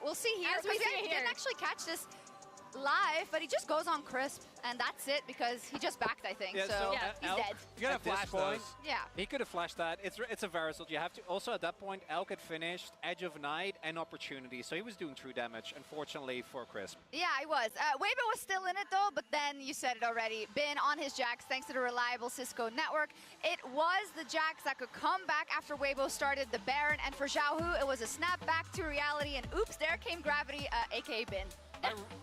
we'll see here. We didn't actually catch this live, but he just goes on crisp, and that's it because he just backed, I think. Yeah, so he's dead. You gotta flash those. Yeah. He could have flashed that. It's a Verisal. You have to also at that point, Elk had finished Edge of Night and Opportunity, so he was doing true damage, unfortunately for Crisp. Yeah, he was. Weibo was still in it though, but then you said it already. Been on his Jax thanks to the reliable Cisco network. It was the Jax that could come back after Weibo started the Baron, and for Xiaohu, it was a snap back to reality, and oops, there came Gravity, aka Bin.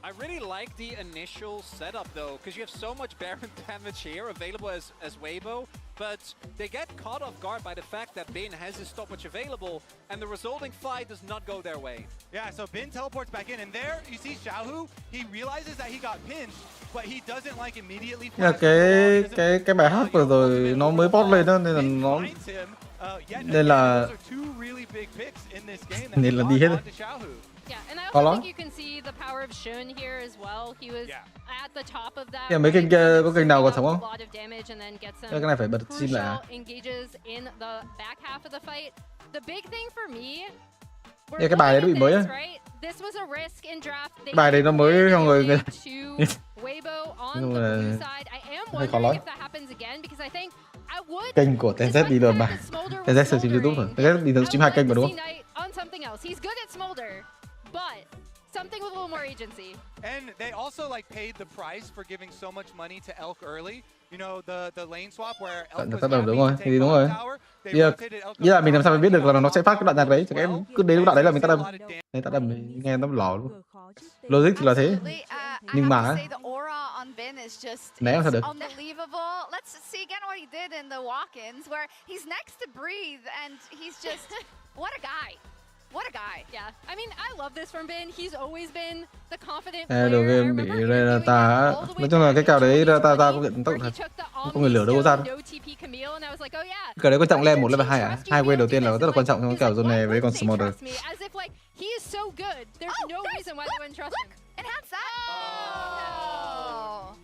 I really like the initial setup though, because you have so much Baron damage here available as Weibo, but they get caught off guard by the fact that Bin has his stopwatch available, and the resulting fight does not go their way. Yeah, so Bin teleports back in, and there you see Xiaohu, he realizes that he got pinned, but he doesn't like immediately. Cái bài hát vừa rồi nó mới post lên đó, nên là nó nên là đi hết rồi. Yeah, and I also think you can see the power of Shun here as well. He was at the top of that. Yeah, mấy kênh kia có kênh nào còn sống không? Cái này phải bật sim lại. Engages in the back half of the fight. The big thing for me. Yeah, cái bài đấy nó bị mới á. This was a risk in draft. Bài đấy nó mới cho người Weibo on the blue side. I am wondering if that happens again because I think I would. Kênh của TZ đi rồi bài. TZ stream YouTube rồi. TZ bình thường stream 2 kênh mà đúng không? On something else. He's good at Smolder. But something with a little more agency. And they also like paid the price for giving so much money to Elk early. You know the lane swap where Elk was đúng rồi, thì đúng rồi. Yeah, mình làm sao mình biết được là nó sẽ phát cái đoạn nhạc đấy? Chẳng em cứ đến lúc đoạn đấy là mình tắt âm. Đấy, tắt âm nghe nó lỏ luôn. Logic thì là thế. Nhưng mà né làm sao được? Let's see again what he did in the walk-ins where he's next to Breathe and he's just what a guy. What a guy. Yeah. I mean, I love this from Bin. He's always been the confident player. Đầu game bị Rata. Nói chung là cái kèo đấy Rata công nhận tốt thật. Không người lửa đâu có ra đâu. Cái đấy quan trọng level 1 level 2 à? Hai wave đầu tiên là rất là quan trọng trong cái kèo zone này với con Smolder. He is so good. There's no reason why they wouldn't trust him. Enhance that.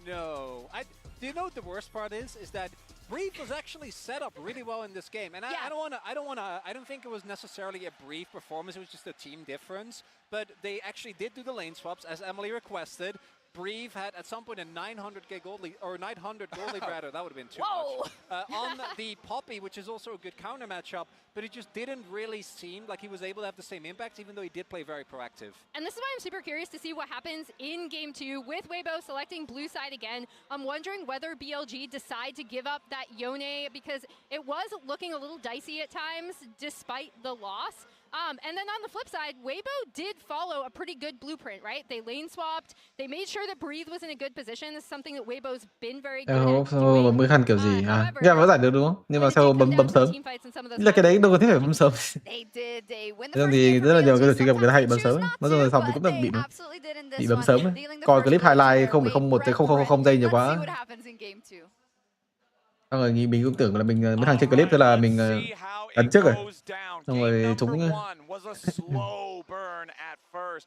No. Do you know what the worst part is that Brief was actually set up really well in this game, and I don't think it was necessarily a Brief performance. It was just a team difference. But they actually did do the lane swaps as Emily requested. Brief had at some point a 900k gold lead, or 900 gold lead rather. That would have been too much on the Poppy, which is also a good counter matchup. But it just didn't really seem like he was able to have the same impact, even though he did play very proactive. And this is why I'm super curious to see what happens in Game 2 with Weibo selecting blue side again. I'm wondering whether BLG decide to give up that Yone, because it was looking a little dicey at times, despite the loss. And then on the flip side, Weibo did follow a pretty good blueprint, right? They lane swapped. They made sure that Breathe was in a good position. This is something that Weibo's been very good at doing. Bấm khăn kiểu gì à? Nghe vẫn giải được đúng không? Nhưng mà sao bấm sớm? Là cái đấy đâu có thể phải bấm sớm. Thường thì rất là nhiều cái truy cập người ta hay bấm sớm. Nói chung là phòng thì cũng được bị bấm sớm. Coi clip highlight 0,01 giây nhiều quá. Xong rồi mình cũng tưởng là mình mới thằng trên clip, thế là mình ấn trước rồi. Xong rồi chúng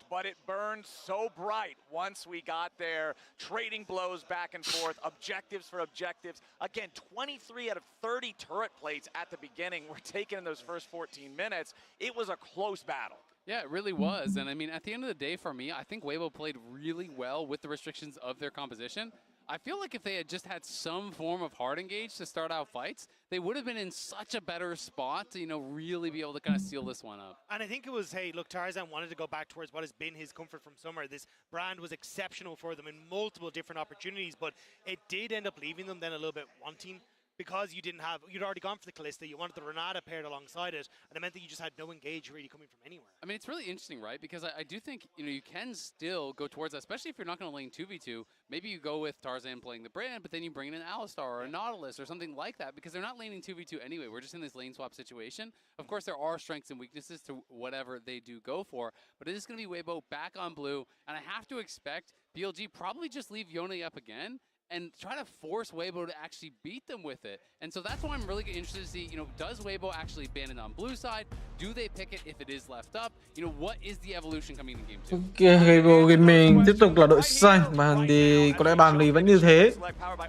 but it burned so bright once we got there, trading blows back and forth, objectives for objectives. Again, 23 out of 30 turret plates at the beginning were taken in those first 14 minutes. It was a close battle. Yeah, it really was. And I mean, at the end of the day, for me, I think Weibo played really well with the restrictions of their composition. I feel like if they had just had some form of hard engage to start out fights, they would have been in such a better spot to, really be able to kind of seal this one up. And I think it was, hey, look, Tarzan wanted to go back towards what has been his comfort from summer. This brand was exceptional for them in multiple different opportunities, but it did end up leaving them then a little bit wanting. Because you'd already gone for the Kalista, you wanted the Renata paired alongside it, and it meant that you just had no engage really coming from anywhere. I mean, it's really interesting, right? Because I do think, you can still go towards that, especially if you're not going to lane 2v2. Maybe you go with Tarzan playing the brand, but then you bring in an Alistar or a Nautilus or something like that, because they're not laning 2v2 anyway. We're just in this lane swap situation. Of course, there are strengths and weaknesses to whatever they do go for, but it is going to be Weibo back on blue, and I have to expect BLG probably just leave Yone up again and try to force Weibo to actually beat them with it. And so that's why I'm really interested to see, does Weibo actually ban it on blue side? Do they pick it if it is left up? What is the evolution coming in game 2? Ok, Weibo Gaming tiếp tục là đội xanh. Bàn thì có lẽ bàn thì vẫn như thế.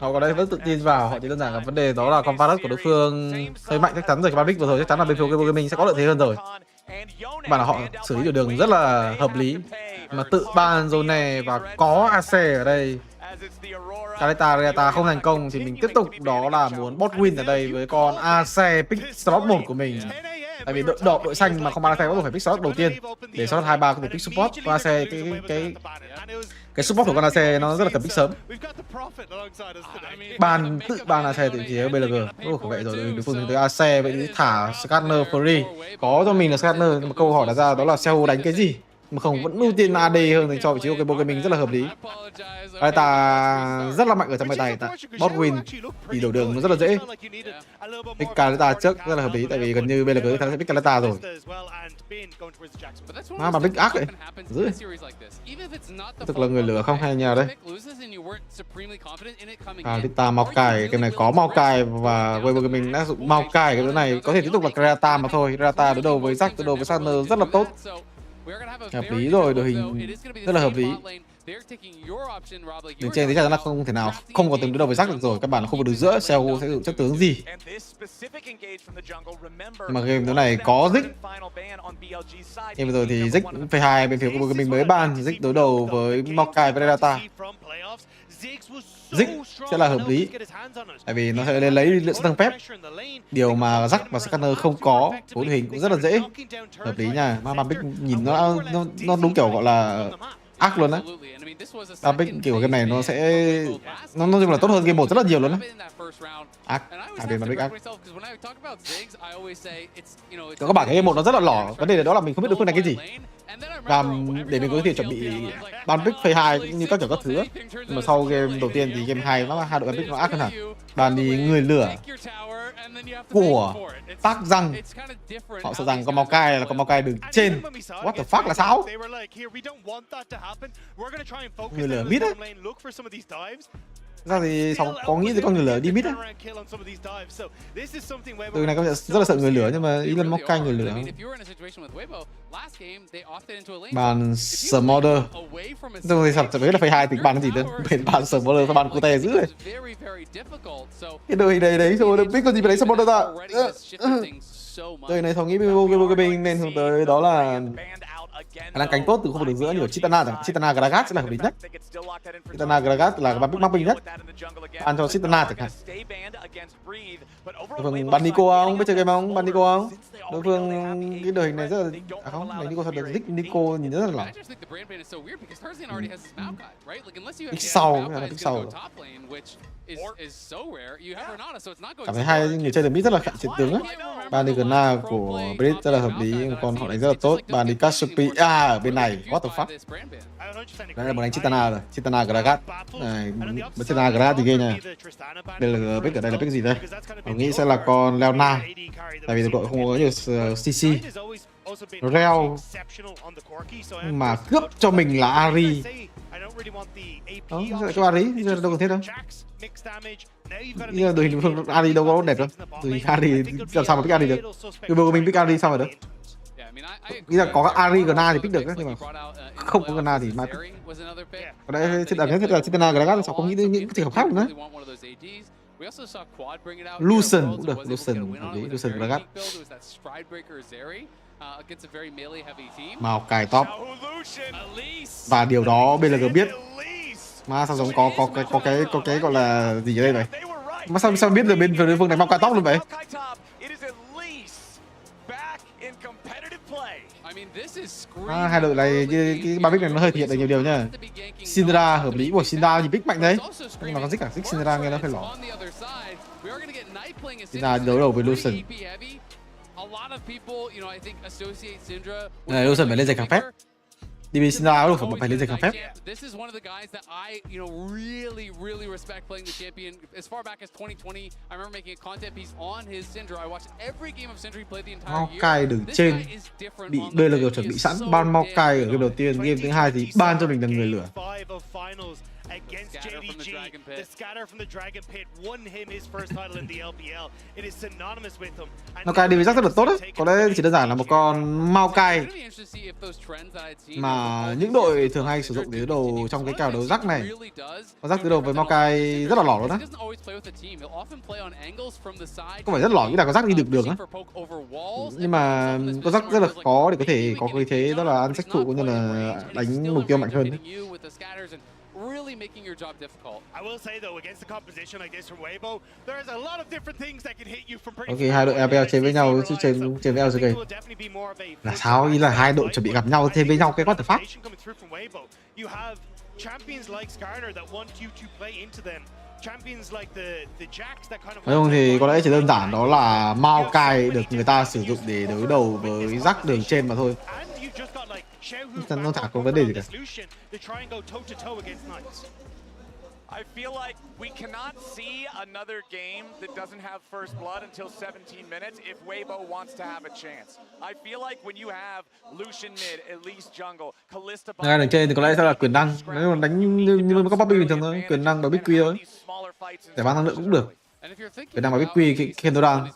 Họ có lẽ vẫn tự tin vào. Họ chỉ đơn giản là vấn đề đó là con virus của đối phương hơi mạnh chắc chắn rồi. Cái Public vừa rồi chắc chắn là bên phía Weibo Gaming sẽ có lợi thế hơn rồi. Các bạn là họ xử lý đường rất là hợp lý, mà tự ban zone và có AC ở đây. Kaleta không thành công thì mình tiếp tục đó là muốn bot win ở đây với con AC pick slot 1 của mình. Tại vì đội xanh mà không AC bắt buộc phải pick slot đầu tiên để slot 2-3 có thể pick support. Con AC cái support của con AC nó rất là cần pick sớm. Tự ban AC tự chế BLG. Vậy rồi đối phương tới AC vậy thì thả scanner free. Có cho mình là scanner, nhưng mà câu hỏi đặt ra đó là Seo đánh cái gì? Mà không vẫn ưu tiên AD hơn thì cho vị trí của cái bộ mình rất là hợp lý. Kaleta rất là mạnh ở trong bài tay, bot win thì đổi đường nó rất là dễ. Pick Kaleta trước rất là hợp lý, tại vì gần như BLG sẽ pick Kaleta rồi. Mà pick ác vậy, dữ. Tức là người lửa không hay nhờ đây. Kaleta Maokai, cái này có Maokai và WBG mình đã dụng Maokai cái này có thể tiếp tục là Kaleta mà thôi. Kaleta đối đầu với Jack, đối đầu với Scanner rất là tốt. Hợp lý rồi, đội hình rất là hợp lý. Đường trên thì chắc chắn là không thể nào không có từng đối đầu với Jack được rồi. Các bạn không có đường giữa, Seo sẽ dùng chất tướng gì. Mà game thứ này có Zik. Nhưng bây giờ thì Zik P2 bên phía của mình mới ban, Zik đối đầu với Maokai và Data. Zik sẽ là hợp lý, tại vì nó sẽ lấy lượng tăng phép, điều mà Jack và Scanner không có. Đội hình cũng rất là dễ, hợp lý nha. Mà Big nhìn nó đúng kiểu gọi là ác luôn đấy. Big kiểu game này nó sẽ nói chung là tốt hơn game 1 rất là nhiều luôn đấy. Ác, Big ác. Các bạn thấy game 1 nó rất là lỏ, vấn đề đó là mình không biết đối phương này cái gì. Và để mình có thể chuẩn bị ban pick phase 2 cũng như các kiểu các thứ. Nhưng mà sau game đầu tiên thì game 2 nó hai đội ban pick nó ác hơn hẳn. Ban đi người lửa của tác răng. Họ sợ rằng con Maokai là con Maokai đường trên. What the fuck là sao? Người lửa mid á. Ra thì xong có nghĩ tới con người lửa đi mid á. Từ này có rất là sợ người lửa, nhưng mà ý là Maokai người lửa. Bàn Smolder. Tôi thì sắp biết là phải 2 tính bàn cái gì nữa. Bên bàn Smolder và bàn Cute dữ rồi. Cái đội đấy rồi, biết con gì phải đánh Smolder ra. Đời này Thằng nghĩ BO5 nên hướng tới đó là khả năng cánh tốt từ khu vực đường giữa như ở Chitana Gragas sẽ là hợp lý nhất. Chitana Gragas là ban pick mapping nhất. Ban cho Chitana chẳng hạn. Đối phương bắn Nico không? Biết chơi game không? Bắn Nico không? Đối phương cái đời hình này rất là không, này Nico thật được Rick Nico nhìn rất là lỏng. Pick sau, pick sau. Cảm thấy hai người chơi được mid rất là khả chiến tướng á. Ban đi Gna của Brit rất là hợp lý, còn họ đánh rất là tốt. Ban đi Cassiopeia ở bên này, what the fuck. Đây là một đánh Chitana rồi, Chitana Gragas. Này, Chitana Gragas thì ghê nha. Đây là pick ở đây là pick gì đây? Tôi nghĩ sẽ là con Leona. Tại vì đội không có nhiều CC. Reo mà cướp cho mình là Ari. Đó, sẽ có Ari, đâu cần thiết đâu. Bây giờ đội hình Ari đâu có đẹp đâu. Đội hình Ari làm sao mà pick Ari được? Bây giờ mình pick Ari sao mà được? Nghĩ là có Ari Gna thì pick được nhưng mà không có Gna thì mai pick. Ở đây thiết là Chitana Gragas sao không nghĩ đến những trường hợp khác nữa. Lucian cũng được, Lucian hợp lý, Lucian Gragas. Màu cài top. Và điều đó BLG biết. Mà sao giống có cái gọi là gì ở đây vậy? Mà sao biết được bên đối phương đánh màu cài top luôn vậy? Hai đội này cái ba pick này nó hơi thể hiện được nhiều điều nha. Syndra hợp lý, ủa Syndra thì pick mạnh đấy. Nhưng mà con Zik à, Zik Syndra nghe nó phải lỏ. Syndra đấu đầu với Lucian. Này Lucian phải lên giày kháng phép. DB Syndra lúc phải lên giày kháng phép. Maokai đứng trên bị BLG chuẩn bị sẵn ban Maokai ở game đầu tiên, game thứ hai thì ban cho mình là người lửa. against JDG. The scatter from the Dragon Pit won him his first title in the LPL. It is synonymous with him. Maokai đi với rắc rất là tốt đấy. Có lẽ chỉ đơn giản là một con Maokai mà những đội thường hay sử dụng để đối đầu trong cái kèo đấu rắc này. Con rắc đối đầu với Maokai rất là lỏ luôn á. Không phải rất lỏ, nghĩ là con rắc đi được đường á. Nhưng mà con rắc rất là khó để có thể có cái thế đó là ăn sách thủ cũng như là đánh mục tiêu mạnh hơn. Really making your job difficult. I will say though, against the composition like this from Weibo, there's a lot of different things that can hit you from pretty. Ok, hai đội LPL chơi với nhau chứ chơi với LGG là sao? Ý là hai đội chuẩn bị gặp nhau thêm với nhau cái what the fuck? You have champions like Skarner that want you to play into them. Champions like the Jacks that kind of. Nói chung thì có lẽ chỉ đơn giản đó là Maokai được người ta sử dụng để đối đầu với rắc đường trên mà thôi. Nó chả có vấn đề gì cả. I feel like we cannot see another game that doesn't have first blood until 17 minutes if Weibo wants to have a chance. I feel like when you have Lucian mid, Elise jungle, Kalista ngay đường trên thì có lẽ sẽ là quyền năng. Nếu mà đánh như có Bobby bình thường thôi, quyền năng và Big Quy thôi. Để bán năng lượng cũng được. Quyền năng và Big Quy, Kendodan.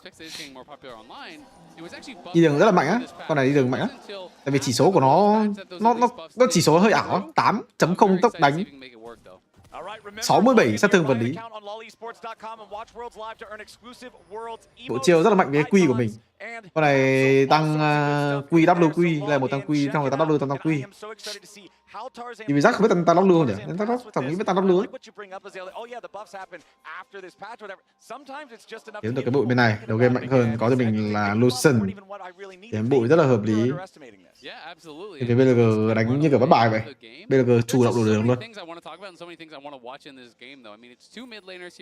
Đi đường rất là mạnh á, con này đi đường mạnh á. Tại vì chỉ số của nó chỉ số hơi ảo, 8.0 tốc đánh, 67 sát thương vật lý. Bộ chiêu rất là mạnh với quy của mình. Con này tăng QW là một tăng quy, xong rồi tăng W tăng quy. Thì vì Jack không biết tăng W không nhỉ? Nên Jack thẩm nghĩ biết tăng W. Kiếm được cái bụi bên này, đầu game mạnh hơn, có cho mình là Lucian. Kiếm bụi rất là hợp lý. Thì BLG đánh như kiểu bắt bài vậy. BLG chủ động đủ đường luôn.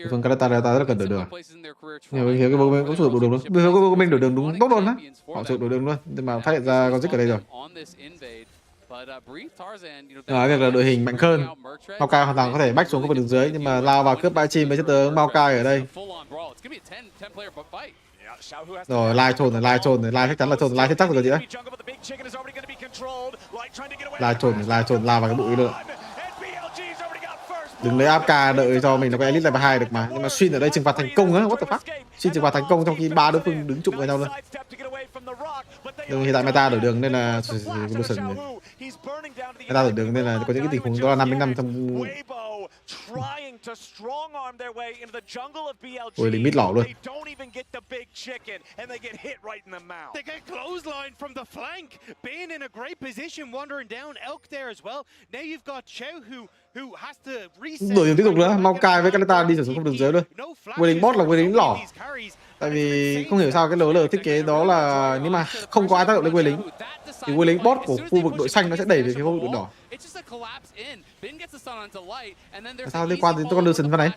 Phương Canada rất là cần đổi đường. Nhiều cái bố cũng sử dụng đủ đường luôn. Bây giờ có mình đổi đường đúng tốt luôn á. Họ sử dụng đổi đường luôn. Nhưng mà phát hiện ra con Dích ở đây rồi. Việc là đội hình mạnh hơn. Maokai hoàn toàn có thể back xuống khu vực đường dưới, nhưng mà lao vào cướp bãi chim với chất tướng Maokai ở đây. Rồi lai trồn rồi, lai chắc chắn là trồn, lai chắc rồi gì đấy. Lai trồn lao vào cái bụi luôn. Đừng lấy AFK đợi cho mình nó có elite level 2 được mà. Nhưng mà Shin ở đây trừng phạt thành công á, what the fuck? Shin trừng phạt thành công trong khi ba đối phương đứng trụng với nhau luôn. Nhưng hiện tại meta đổi đường nên là meta đổi đường nên là có những cái tình huống đó là 5-5 trong ôi lính mít lỏ luôn. Đổi đường tiếp tục nữa, Maokai với Canada đi sử dụng không đường dưới luôn. Quên lính bot là quên lính lỏ. Tại vì không hiểu sao cái LL thiết kế đó là nếu mà không có ai tác động lên quên lính thì quên lính bot của khu vực đội xanh nó sẽ đẩy về phía khu vực đội đỏ. Sao liên quan đến con Lucian vào này?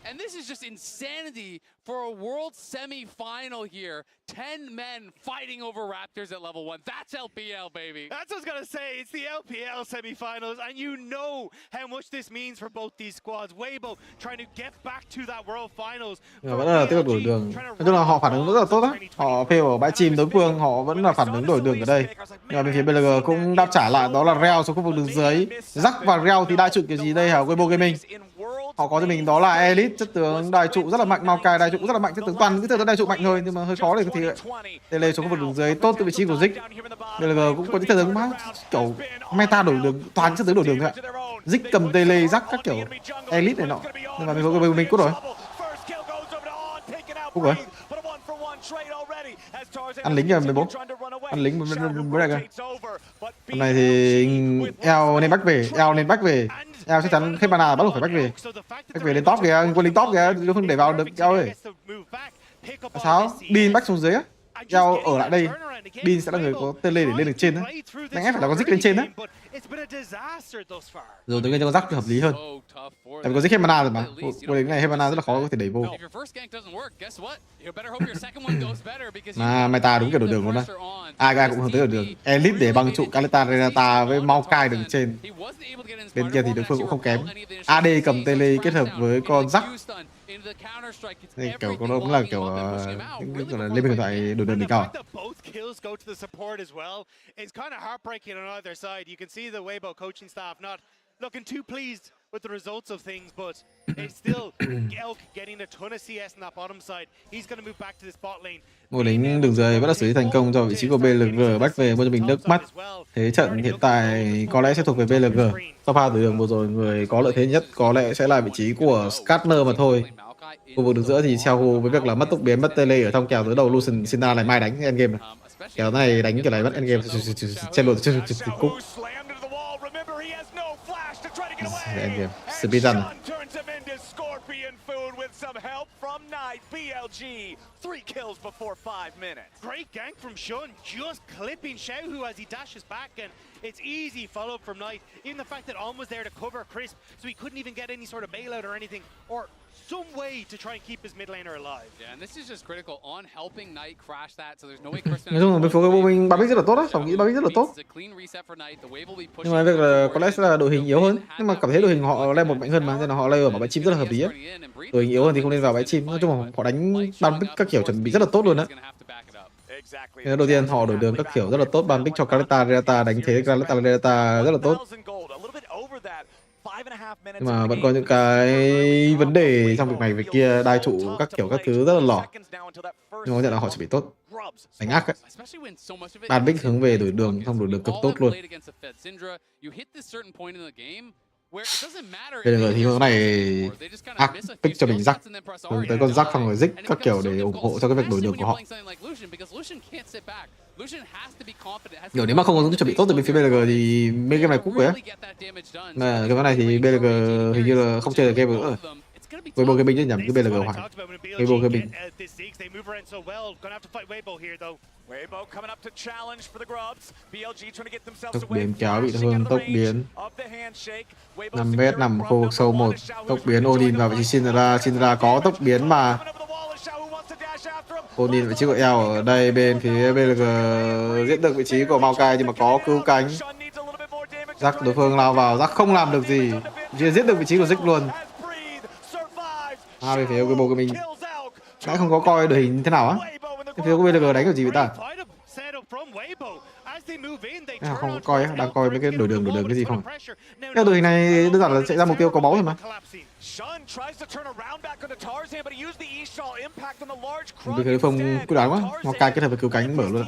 And this is just insanity for a world semi-final here. 10 men fighting over Raptors at level 1. That's LPL, baby. That's what I was going to say. It's the LPL semi-finals, and you know how much this means for both these squads. Weibo trying to get back to that world finals. Vẫn là tiếp tục đổi đường. Nói chung là họ phản ứng rất là tốt á. Họ fail ở bãi chim đối phương, họ vẫn là phản ứng đổi đường ở đây. Nhưng mà bên phía BLG cũng đáp trả lại, đó là Reo xuống khu vực đường dưới. Rắc và Reo thì đại trụ kiểu gì đây hả Weibo Gaming? Họ có cho mình đó là elite chất tướng đại trụ rất là mạnh, Maokai đại trụ rất là mạnh, chất tướng toàn cái tướng đại trụ mạnh thôi, nhưng mà hơi khó để có thể tele xuống khu vực đường dưới tốt từ vị trí của Dích. BLG cũng có những tướng mà kiểu meta đổi đường, toàn chất tướng đổi đường thôi ạ. Dích cầm tele rắc các kiểu elite này nọ, nhưng mà mình cút rồi. Cút rồi. Ăn lính rồi 14. Ăn lính mới đây kìa. Hôm nay thì eo nên back về. Eo chắc chắn hết mana bắt buộc phải back về. Back về lên top kìa, quân lính top kìa, đối phương để vào được eo ơi. Sao? Bin back xuống dưới á. Eo ở lại đây. Bin sẽ là người có tele để lên được trên á. Đánh ép phải là con Dích lên trên á. Rồi tới cái con rắc thì hợp lý hơn. Tại vì có giết hết mana rồi mà. Qua đến này hết mana rất là khó có thể đẩy vô. Mà meta đúng kiểu đổi đường luôn đó. Ai cũng hướng tới đổi đường. Elite để băng trụ Kaleta Renata với Maokai đường trên. Bên kia thì đối phương cũng không kém. AD cầm tele kết hợp với con rắc. Kiểu con cũng là kiểu lên bên điện thoại đổi đường đỉnh cao. Looking too pleased with the results of things, but it's still Elk getting a ton of CS in that bottom side. He's going to move back to this bot lane. Ngồi lính đường dưới vẫn là xử lý thành công cho vị trí của BLG, back về mua cho mình nước mắt. Thế trận hiện tại có lẽ sẽ thuộc về BLG. Sau pha từ đường vừa rồi, người có lợi thế nhất có lẽ sẽ là vị trí của Skarner mà thôi. Khu vực đường giữa thì Xiaohu với việc là mất tốc biến, mất tele ở trong kèo tới đầu Lucian Sina lại mai đánh endgame này. Kèo này đánh kiểu này mất endgame trên luật cúc. Endgame. Speedrun. BLG, 3 kills before 5 minutes. Great gank from Shun, just clipping Xiaohu as he dashes back, and it's easy follow-up from Knight. Even the fact that Om was there to cover Crisp, so he couldn't even get any sort of bailout or anything, or some way to try and keep his mid laner alive. Yeah, and this is just critical on helping Knight crash that, so there's no way Crisp. Nói chung là bên phố mình bắn rất là tốt đó, tổng nghĩ bắn rất là tốt. Nhưng mà việc là có lẽ sẽ là đội hình yếu hơn, nhưng mà cảm thấy đội hình họ lên một mạnh hơn mà, nên là họ lay ở bãi chim rất là hợp lý á. Đội hình yếu hơn thì không nên vào bãi chim. Nói chung là họ đánh ban pick các kiểu chuẩn bị rất là tốt luôn á. Đầu tiên họ đổi đường các kiểu rất là tốt, ban pick cho Kaleta Renata đánh thế Kaleta Renata rất là tốt. Nhưng mà vẫn có những cái vấn đề trong việc này việc kia, đai trụ các kiểu các thứ rất là lỏ. Nhưng mà nhận là họ chuẩn bị tốt, đánh ác ấy. Ban pick hướng về đổi đường, xong đổi đường cực tốt luôn. Bây giờ thì hướng này ác pick cho mình rắc, hướng tới con rắc xong rồi dích các kiểu để ủng hộ cho cái việc đổi đường của họ. Kiểu nếu mà không có chuẩn bị tốt từ bên phía BLG thì mấy game này cúp rồi á. Mà cái này thì BLG hình như là không chơi được game nữa rồi. Weibo Gaming chứ nhầm, cái BLG hoài. Weibo Gaming. Tốc biến kéo bị thương, tốc biến 5m nằm khu vực sâu 1. Tốc biến Odin vào vị trí Syndra có tốc biến mà. Odin vị trí của eo ở đây bên phía BLG giết được vị trí của Maokai nhưng mà có cứu cánh. Jack đối phương lao vào, Jack không làm được gì, chỉ giết được vị trí của Zik luôn. Về phía Weibo Gaming đã không có coi đội hình thế nào á. Phía của BLG đánh kiểu gì vậy ta? Không có coi, đang coi mấy cái đổi đường cái gì không? Cái đội hình này đơn giản là chạy ra mục tiêu có máu thôi mà. Vì cái đối phương cứ đáng quá, nó cai kết hợp với cứu cánh mở luôn.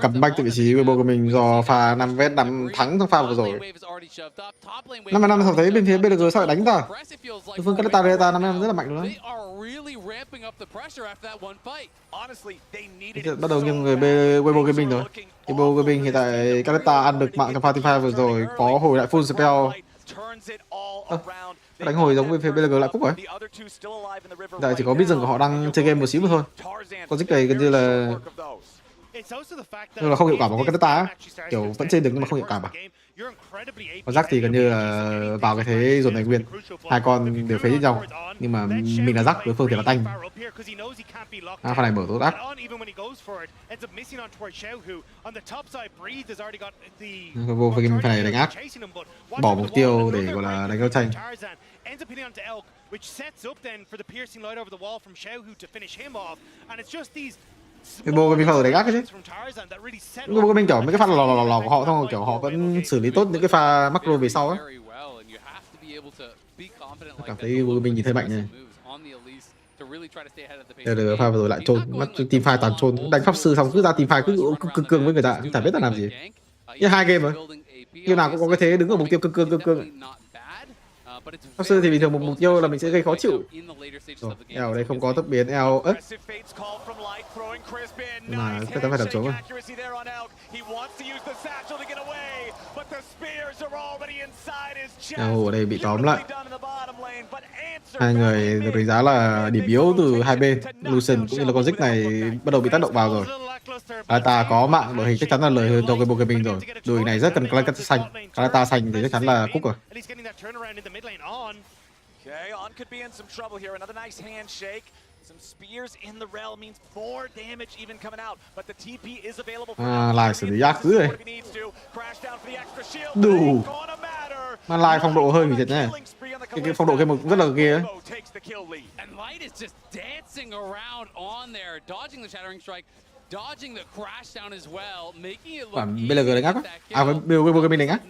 Comeback từ vị trí Weibo của mình do pha 5v năm thắng trong pha vừa rồi. 5v5 sao thấy bên phía BLG sao lại đánh ta? Đối phương Kaleta Renata 5v5 rất là mạnh luôn đấy. Bắt đầu nghiêng người Weibo Gaming rồi. Weibo Gaming hiện tại Kaleta ăn được mạng trong pha team fight vừa rồi, có hồi lại full spell. Đánh hồi giống với phía BLG lại cúp rồi. Tại chỉ có biết rằng họ đang chơi game một xíu mà thôi. Con Zik này gần như là không hiệu quả mà có Kaleta á. Kiểu vẫn chơi được nhưng mà không hiệu quả mà. Con Jack thì gần như là vào cái thế dồn thành nguyên. Hai con đều phế với nhau. Nhưng mà mình là Jack, đối phương thì là Tanh. Pha này mở tốt ác. Vô với pha này đánh ác. Bỏ mục tiêu để gọi là đánh đấu tranh. Weibo Gaming pha rồi đánh ác cái chứ. Weibo Gaming kiểu mấy cái pha lò của họ xong rồi kiểu họ vẫn xử lý tốt những cái pha macro về sau á. Cảm thấy Weibo Gaming nhìn thấy mạnh này. Được pha vừa rồi lại trôn, mắt team fight toàn trôn, đánh pháp sư xong cứ ra team fight cứ cương với người ta, chả biết là làm gì. Như hai game mà. Game nào cũng có cái thế đứng ở mục tiêu cương. Pháp sư thì bình thường một mục tiêu là mình sẽ gây khó chịu. Rồi, eo ở đây không có tốc biến eo ớt. Mà chắc chắn phải đập xuống rồi. Eo ở đây bị tóm lại. Hai người được đánh giá là điểm yếu từ hai bên. Lucian cũng như là con Ziggs này bắt đầu bị tác động vào rồi. Kalata có mạng đội hình chắc chắn là lời hơn cho cái bộ game mình rồi. Đội hình này rất cần Kalata xanh. Kalata xanh thì chắc chắn là cúc rồi. Okay, On could be in some trouble here. Another nice handshake. Some spears in the realm means more damage even coming out, but the TP is available for Lai xử lý ác dữ rồi. Đủ. Mà Lai phong độ hơi bị thiệt nhá. Cái phong độ game rất là ghê ấy. And Light is just dancing around on there, dodging the shattering strike, dodging the crash down as well, making it look BLG đánh ác á. À với BLG mình đánh ác.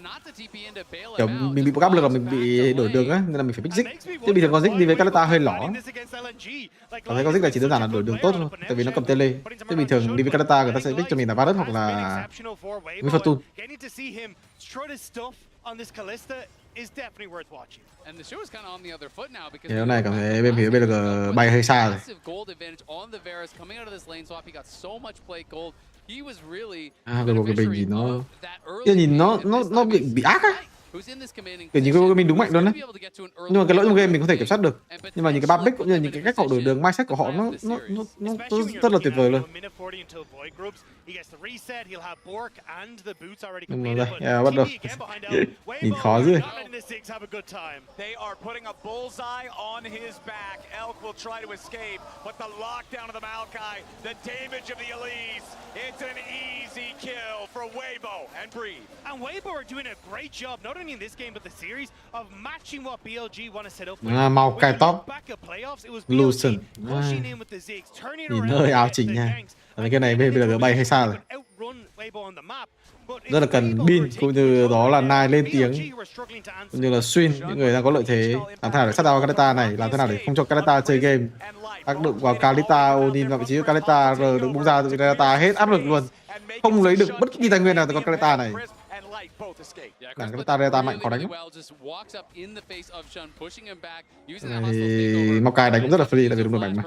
Kiểu mình bị áp lực là mình bị đổi đường á, nên là mình phải pick Ziggs. Chứ bình thường con Ziggs đi với Kalata hơi lỏ. Còn cái con Ziggs này chỉ đơn giản là đổi đường tốt thôi, tại vì nó cầm tele. Chứ bình thường đi với Kalata người ta sẽ pick cho mình là Varus hoặc là Fortune. Cái này cảm thấy bên phía BLG bay hơi xa rồi. Cái bộ cái bình nhìn nó bị ác á. Kiểu nhìn cái mình đúng mạnh luôn á. Nhưng mà cái lỗi trong game mình không thể kiểm soát được. Nhưng mà những cái bắp bích cũng như những cái cách họ đổi đường mindset của họ nó rất là tuyệt vời luôn. Nhưng mà đây, bắt đầu nhìn khó dữ. They are putting a bullseye on his back. Elk will try to escape, but the lockdown of the Maokai, the damage of the Elise, it's an easy kill for Weibo and Breathe. And Weibo are doing a great job, not only in this game but the series, of matching what BLG want to set up. Maokai top. Lucian. Nhìn hơi áo chỉnh nha. Cái này bây giờ bay hay xa rồi. Rất là cần Bin cũng như đó là Nai lên tiếng cũng như là Xuyên, những người đang có lợi thế làm thế nào để sát vào Kalita này, làm thế nào để không cho Kalita chơi game, tác động vào Kalita, Odin vào vị trí của Kalita rồi được bung ra từ Kalita hết áp lực luôn, không lấy được bất kỳ tài nguyên nào từ con Kalita này. Đàn Kalita mạnh khó đánh lắm. Thì Maokai đánh cũng rất là free tại vì đúng đội mạnh mà.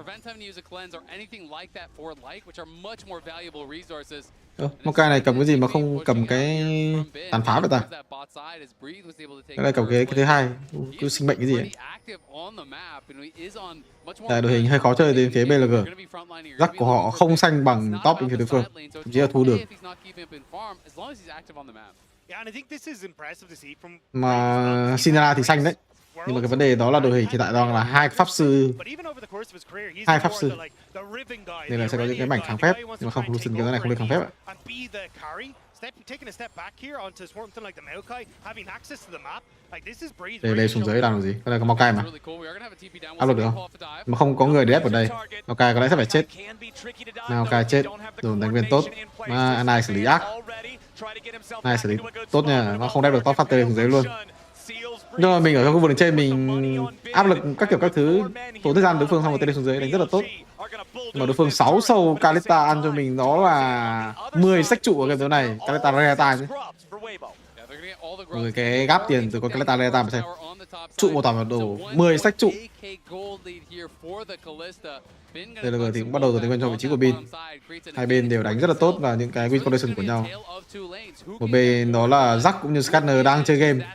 Maokai này cầm cái gì mà không cầm cái tàn phá vậy ta? Cái này cầm cái thứ hai, cứ sinh mệnh cái gì ấy. Tại đội hình hơi khó chơi đến phía BLG. Rắc của họ không xanh bằng top bên phía đối phương, thậm chí là thu được. Mà Sinara thì xanh đấy. Nhưng mà cái vấn đề đó là đội hình hiện tại đang là hai pháp sư nên là sẽ có những cái mảnh kháng phép, nhưng mà không, Lucian cái này không được kháng phép ạ. Đây xuống dưới làm gì? Cái này có Maokai mà áp lực được không? Mà không có người để ép ở đây. Maokai có lẽ sẽ phải chết. Maokai chết rồi, đánh viên tốt. Mà này xử lý ác. Này xử lý tốt nha, nó không đép được top phát xuống dưới luôn. Nhưng mà mình ở trong khu vực đường trên mình áp lực các kiểu các thứ, tốn thời gian đối phương xong một tele xuống dưới đánh rất là tốt. Mà đối phương 6 sâu Kalita ăn cho mình đó là 10 sách trụ ở game đấu này. Kalita Reata chứ. Rồi cái gáp tiền từ con Kalita Reata mà xem. Trụ một toàn vào đồ 10 sách trụ. BLG thì cũng bắt đầu rồi tiến quân cho vị trí của Bin. Hai bên đều đánh rất là tốt vào những cái win condition của nhau. Một bên đó là Jack cũng như Scanner đang chơi game.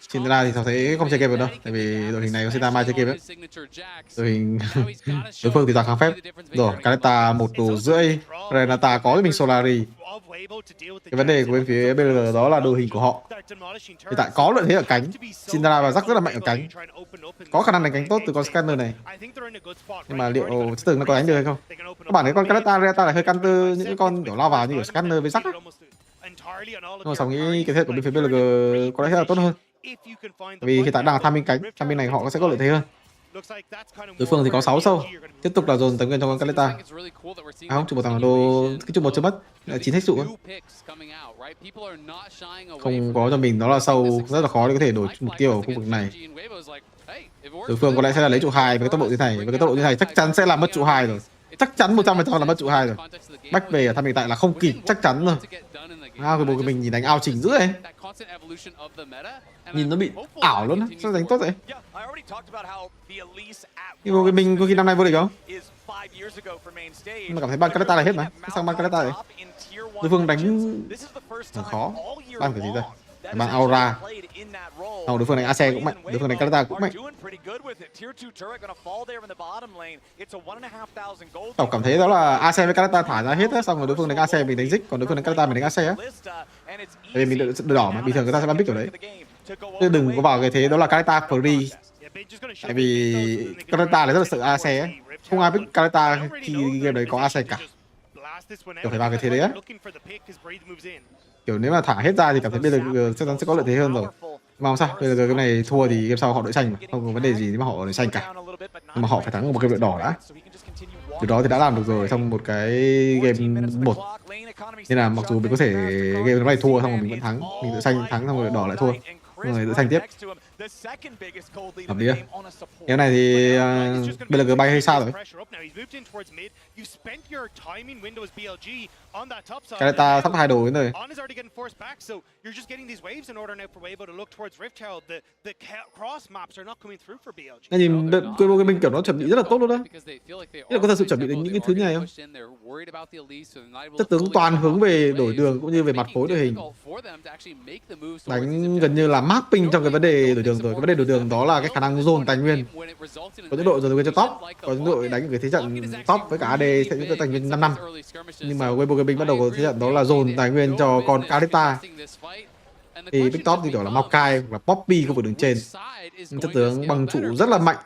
Sintra thì thấy không chơi game được đâu, tại vì đội hình này có Sintra mai chơi game ấy. Đội hình đối phương thì toàn kháng phép. Rồi, Kaleta 1,5 đồ, Renata có cho mình Solari. Cái vấn đề của bên phía BLG đó là đội hình của họ. Hiện tại có lợi thế ở cánh, Sintra và Jack rất là mạnh ở cánh. Có khả năng đánh cánh tốt từ con Scanner này. Nhưng mà liệu chất lượng nó có đánh được hay không? Các bạn thấy con Kaleta Renata lại hơi căn tư những con kiểu lao vào như kiểu Scanner với Jack á. Nhưng mà sau nghĩ cái thế của bên phía BLG có lẽ là tốt hơn. Vì hiện tại đang là Tham bên này họ sẽ có lợi thế hơn. Đối phương thì có 6 sâu. Tiếp tục là dồn tấn công trong con Kaleta. À không, chụp một thằng đồ, cái chụp một chưa mất, 9 hết trụ. Không có cho mình đó là sâu, rất là khó để có thể đổi mục tiêu ở khu vực này. Đối phương có lẽ sẽ là lấy trụ 2 với cái tốc độ như này, chắc chắn sẽ làm mất trụ 2 rồi. chắc chắn 100% là mất trụ 2 rồi. Back về ở Tham hiện tại là không kịp, chắc chắn rồi. Cái mình nhìn đánh ao chỉnh dữ ấy. Nhìn nó bị ảo luôn á, sao đánh tốt vậy? Cái mình có khi năm nay vô địch không? Mà cảm thấy ban Caleta là hết mà. Sang ban Caleta đấy. Đối phương đánh khó. Ban cái gì đây? Ban Aura. Đối phương đánh AC cũng mạnh, đối phương đánh Caleta cũng mạnh. Tổng cảm thấy đó là AC với Caleta thả ra hết á, xong rồi đối phương đánh AC mình đánh Zig, còn đối phương đánh Caleta mình đánh AC á. Tại vì mình được đỏ mà, bình thường người ta sẽ ban pick ở đấy. Chứ đừng có vào cái thế đó là Caleta free. Tại vì Caleta này rất là sợ AC ấy. Không ai biết Caleta khi game đấy có AC cả. Kiểu phải vào cái thế đấy á. Kiểu nếu mà thả hết ra thì cảm thấy bây giờ chắc chắn sẽ có lợi thế hơn rồi. Mà không sao, bây giờ cái này thua thì game sau họ đội xanh mà. Không có vấn đề gì nếu mà họ đội xanh cả. Nhưng mà họ phải thắng một game đội đỏ đã. Từ đó thì đã làm được rồi trong một cái game 1. Nên là mặc dù mình có thể game này thua xong rồi mình vẫn thắng. Mình đội xanh thắng xong rồi đội đỏ lại thua. Rồi đội xanh tiếp. Hợp lý. Cái này thì BLG bay hay sao rồi? Caleta sắp 2 đồ đến rồi. Cái nhìn WBG kiểu nó chuẩn bị rất là tốt luôn đấy. Có thật sự chuẩn bị đến những cái thứ như này không? Chất tướng toàn hướng về đổi đường cũng như về mặt phối đội hình. Đánh gần như là mapping trong cái vấn đề đổi đường rồi. Cái vấn đề đổi đường đó là cái khả năng dồn tài nguyên. Có những đội dồn tài nguyên cho top, có những đội đánh cái thế trận top với cả AD sẽ những cái tài nguyên 5 năm. Nhưng mà WBG bắt đầu có thế trận đó là dồn tài nguyên cho con Caleta. Thì big top thì kiểu là Maokai hoặc là Poppy khu vực đường trên. Chất tướng bằng trụ rất là mạnh.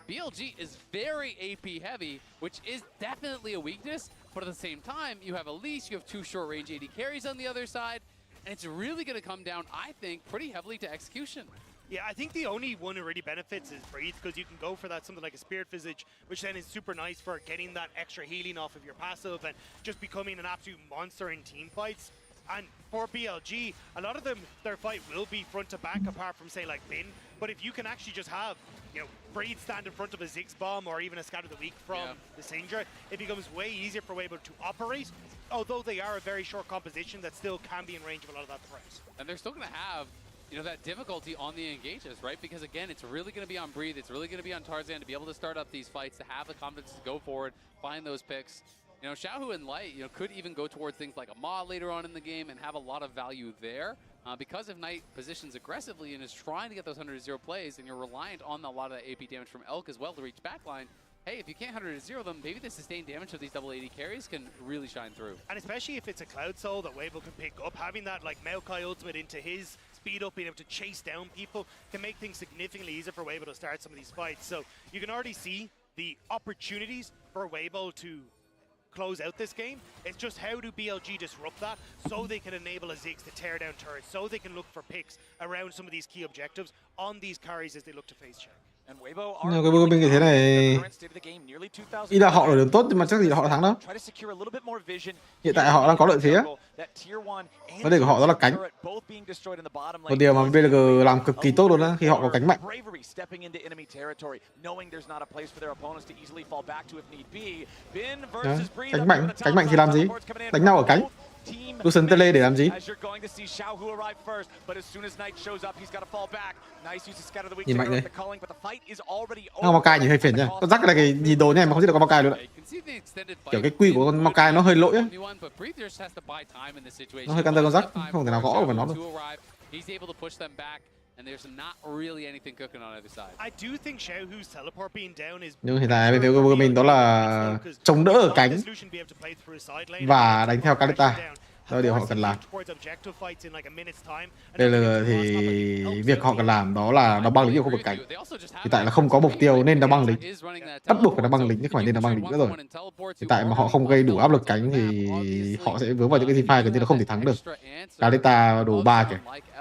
And it's really going to come down, I think, pretty heavily to execution. Yeah, I think the only one who really benefits is Breathe, because you can go for that something like a Spirit Visage, which then is super nice for getting that extra healing off of your passive and just becoming an absolute monster in team fights. And for BLG, a lot of them, their fight will be front to back, apart from say like Bin. But if you can actually just have, Breathe stand in front of a Ziggs bomb or even a Scatter the Weak from the Singed, it becomes way easier for Weibo to operate. Although they are a very short composition that still can be in range of a lot of that threat. And they're still going to have, that difficulty on the engages, right? Because again, it's really going to be on Breathe, it's really going to be on Tarzan to be able to start up these fights, to have the confidence to go forward, find those picks. Xiaohu and Light, could even go towards things like a Ma later on in the game and have a lot of value there. Because if Knight positions aggressively and is trying to get those 100-0 plays, and you're reliant on a lot of the AP damage from Elk as well to reach backline, hey, if you can't 100-0 them, maybe the sustained damage of these double AD carries can really shine through. And especially if it's a Cloud Soul that Weibo can pick up, having that like Maokai ultimate into his speed up, being able to chase down people, can make things significantly easier for Weibo to start some of these fights. So you can already see the opportunities for Weibo to close out this game. It's just how do BLG disrupt that so they can enable a Ziggs to tear down turrets, so they can look for picks around some of these key objectives on these carries as they look to face check. Nhưng cái bên thế này, ý là họ đổi đường tốt nhưng mà chắc gì là họ thắng đâu. Hiện tại họ đang có lợi thế á. Vấn đề của họ đó là cánh. Một điều mà BLG làm cực kỳ tốt luôn á khi họ có cánh mạnh. Đó, cánh mạnh thì làm gì? Đánh nhau ở cánh. Lucian Tele để làm gì? Nhìn mạnh đấy. Không, Maokai nhìn hơi phiền nha. Con rắc là cái nhìn đồ này mà không biết được con Maokai luôn đấy. Kiểu cái quy của con Maokai nó hơi lỗi á. Nó hơi căn con rắc, không thể nào gõ vào nó được. Nhưng hiện tại bên phía của mình đó là chống đỡ ở cánh và đánh theo Caleta. Đó là điều họ cần làm. BLG thì việc họ cần làm đó là đóng băng lính ở khu vực cánh. Hiện tại là không có mục tiêu nên đóng băng lính. Bắt buộc phải đóng băng lính chứ không phải nên đóng băng lính nữa rồi. Hiện tại mà họ không gây đủ áp lực cánh thì họ sẽ vướng vào những cái team fight gần như là không thể thắng được. Caleta đồ 3 kìa.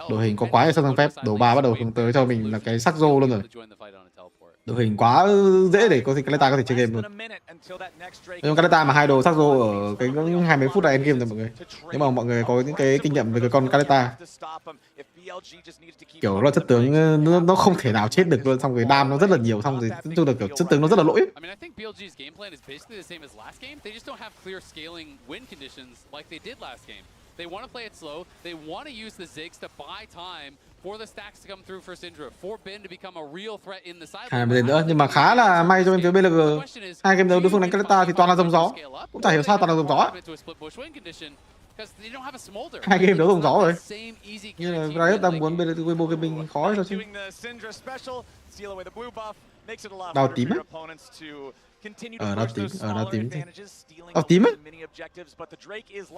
Đội hình có quá nhiều sân phép, đồ 3 bắt đầu hướng tới cho mình là cái sắc rô luôn rồi. Đội hình quá dễ để có thể Kaleta có thể chơi game luôn. Nhưng Kaleta mà hai đồ sắc rô ở cái 20 phút này end game rồi mọi người. Nếu mà mọi người có những cái kinh nghiệm về cái con Kaleta, kiểu nó chất tướng nó không thể nào chết được luôn, xong rồi đam nó rất là nhiều, xong rồi nói chung là kiểu chất tướng nó rất là lỗi. I mean, I think BLG's game plan is basically the same as last game. They just don't have clear scaling win conditions like they did last game. They want to play it slow. They want to use the Ziggs to buy time for the stacks to come through for Syndra, for Ben to become a real threat in the side. Hai bên nữa, nhưng mà khá là may cho bên phía BLG. Hai game đấu đối phương đánh Kaleta thì toàn là rồng gió. Cũng chả hiểu sao toàn là rồng gió. Hai game đấu rồng gió rồi. Như là Riot đang muốn bên WBG Gaming khó sao chứ. Đào tím á? Đào tím. Đào tím á?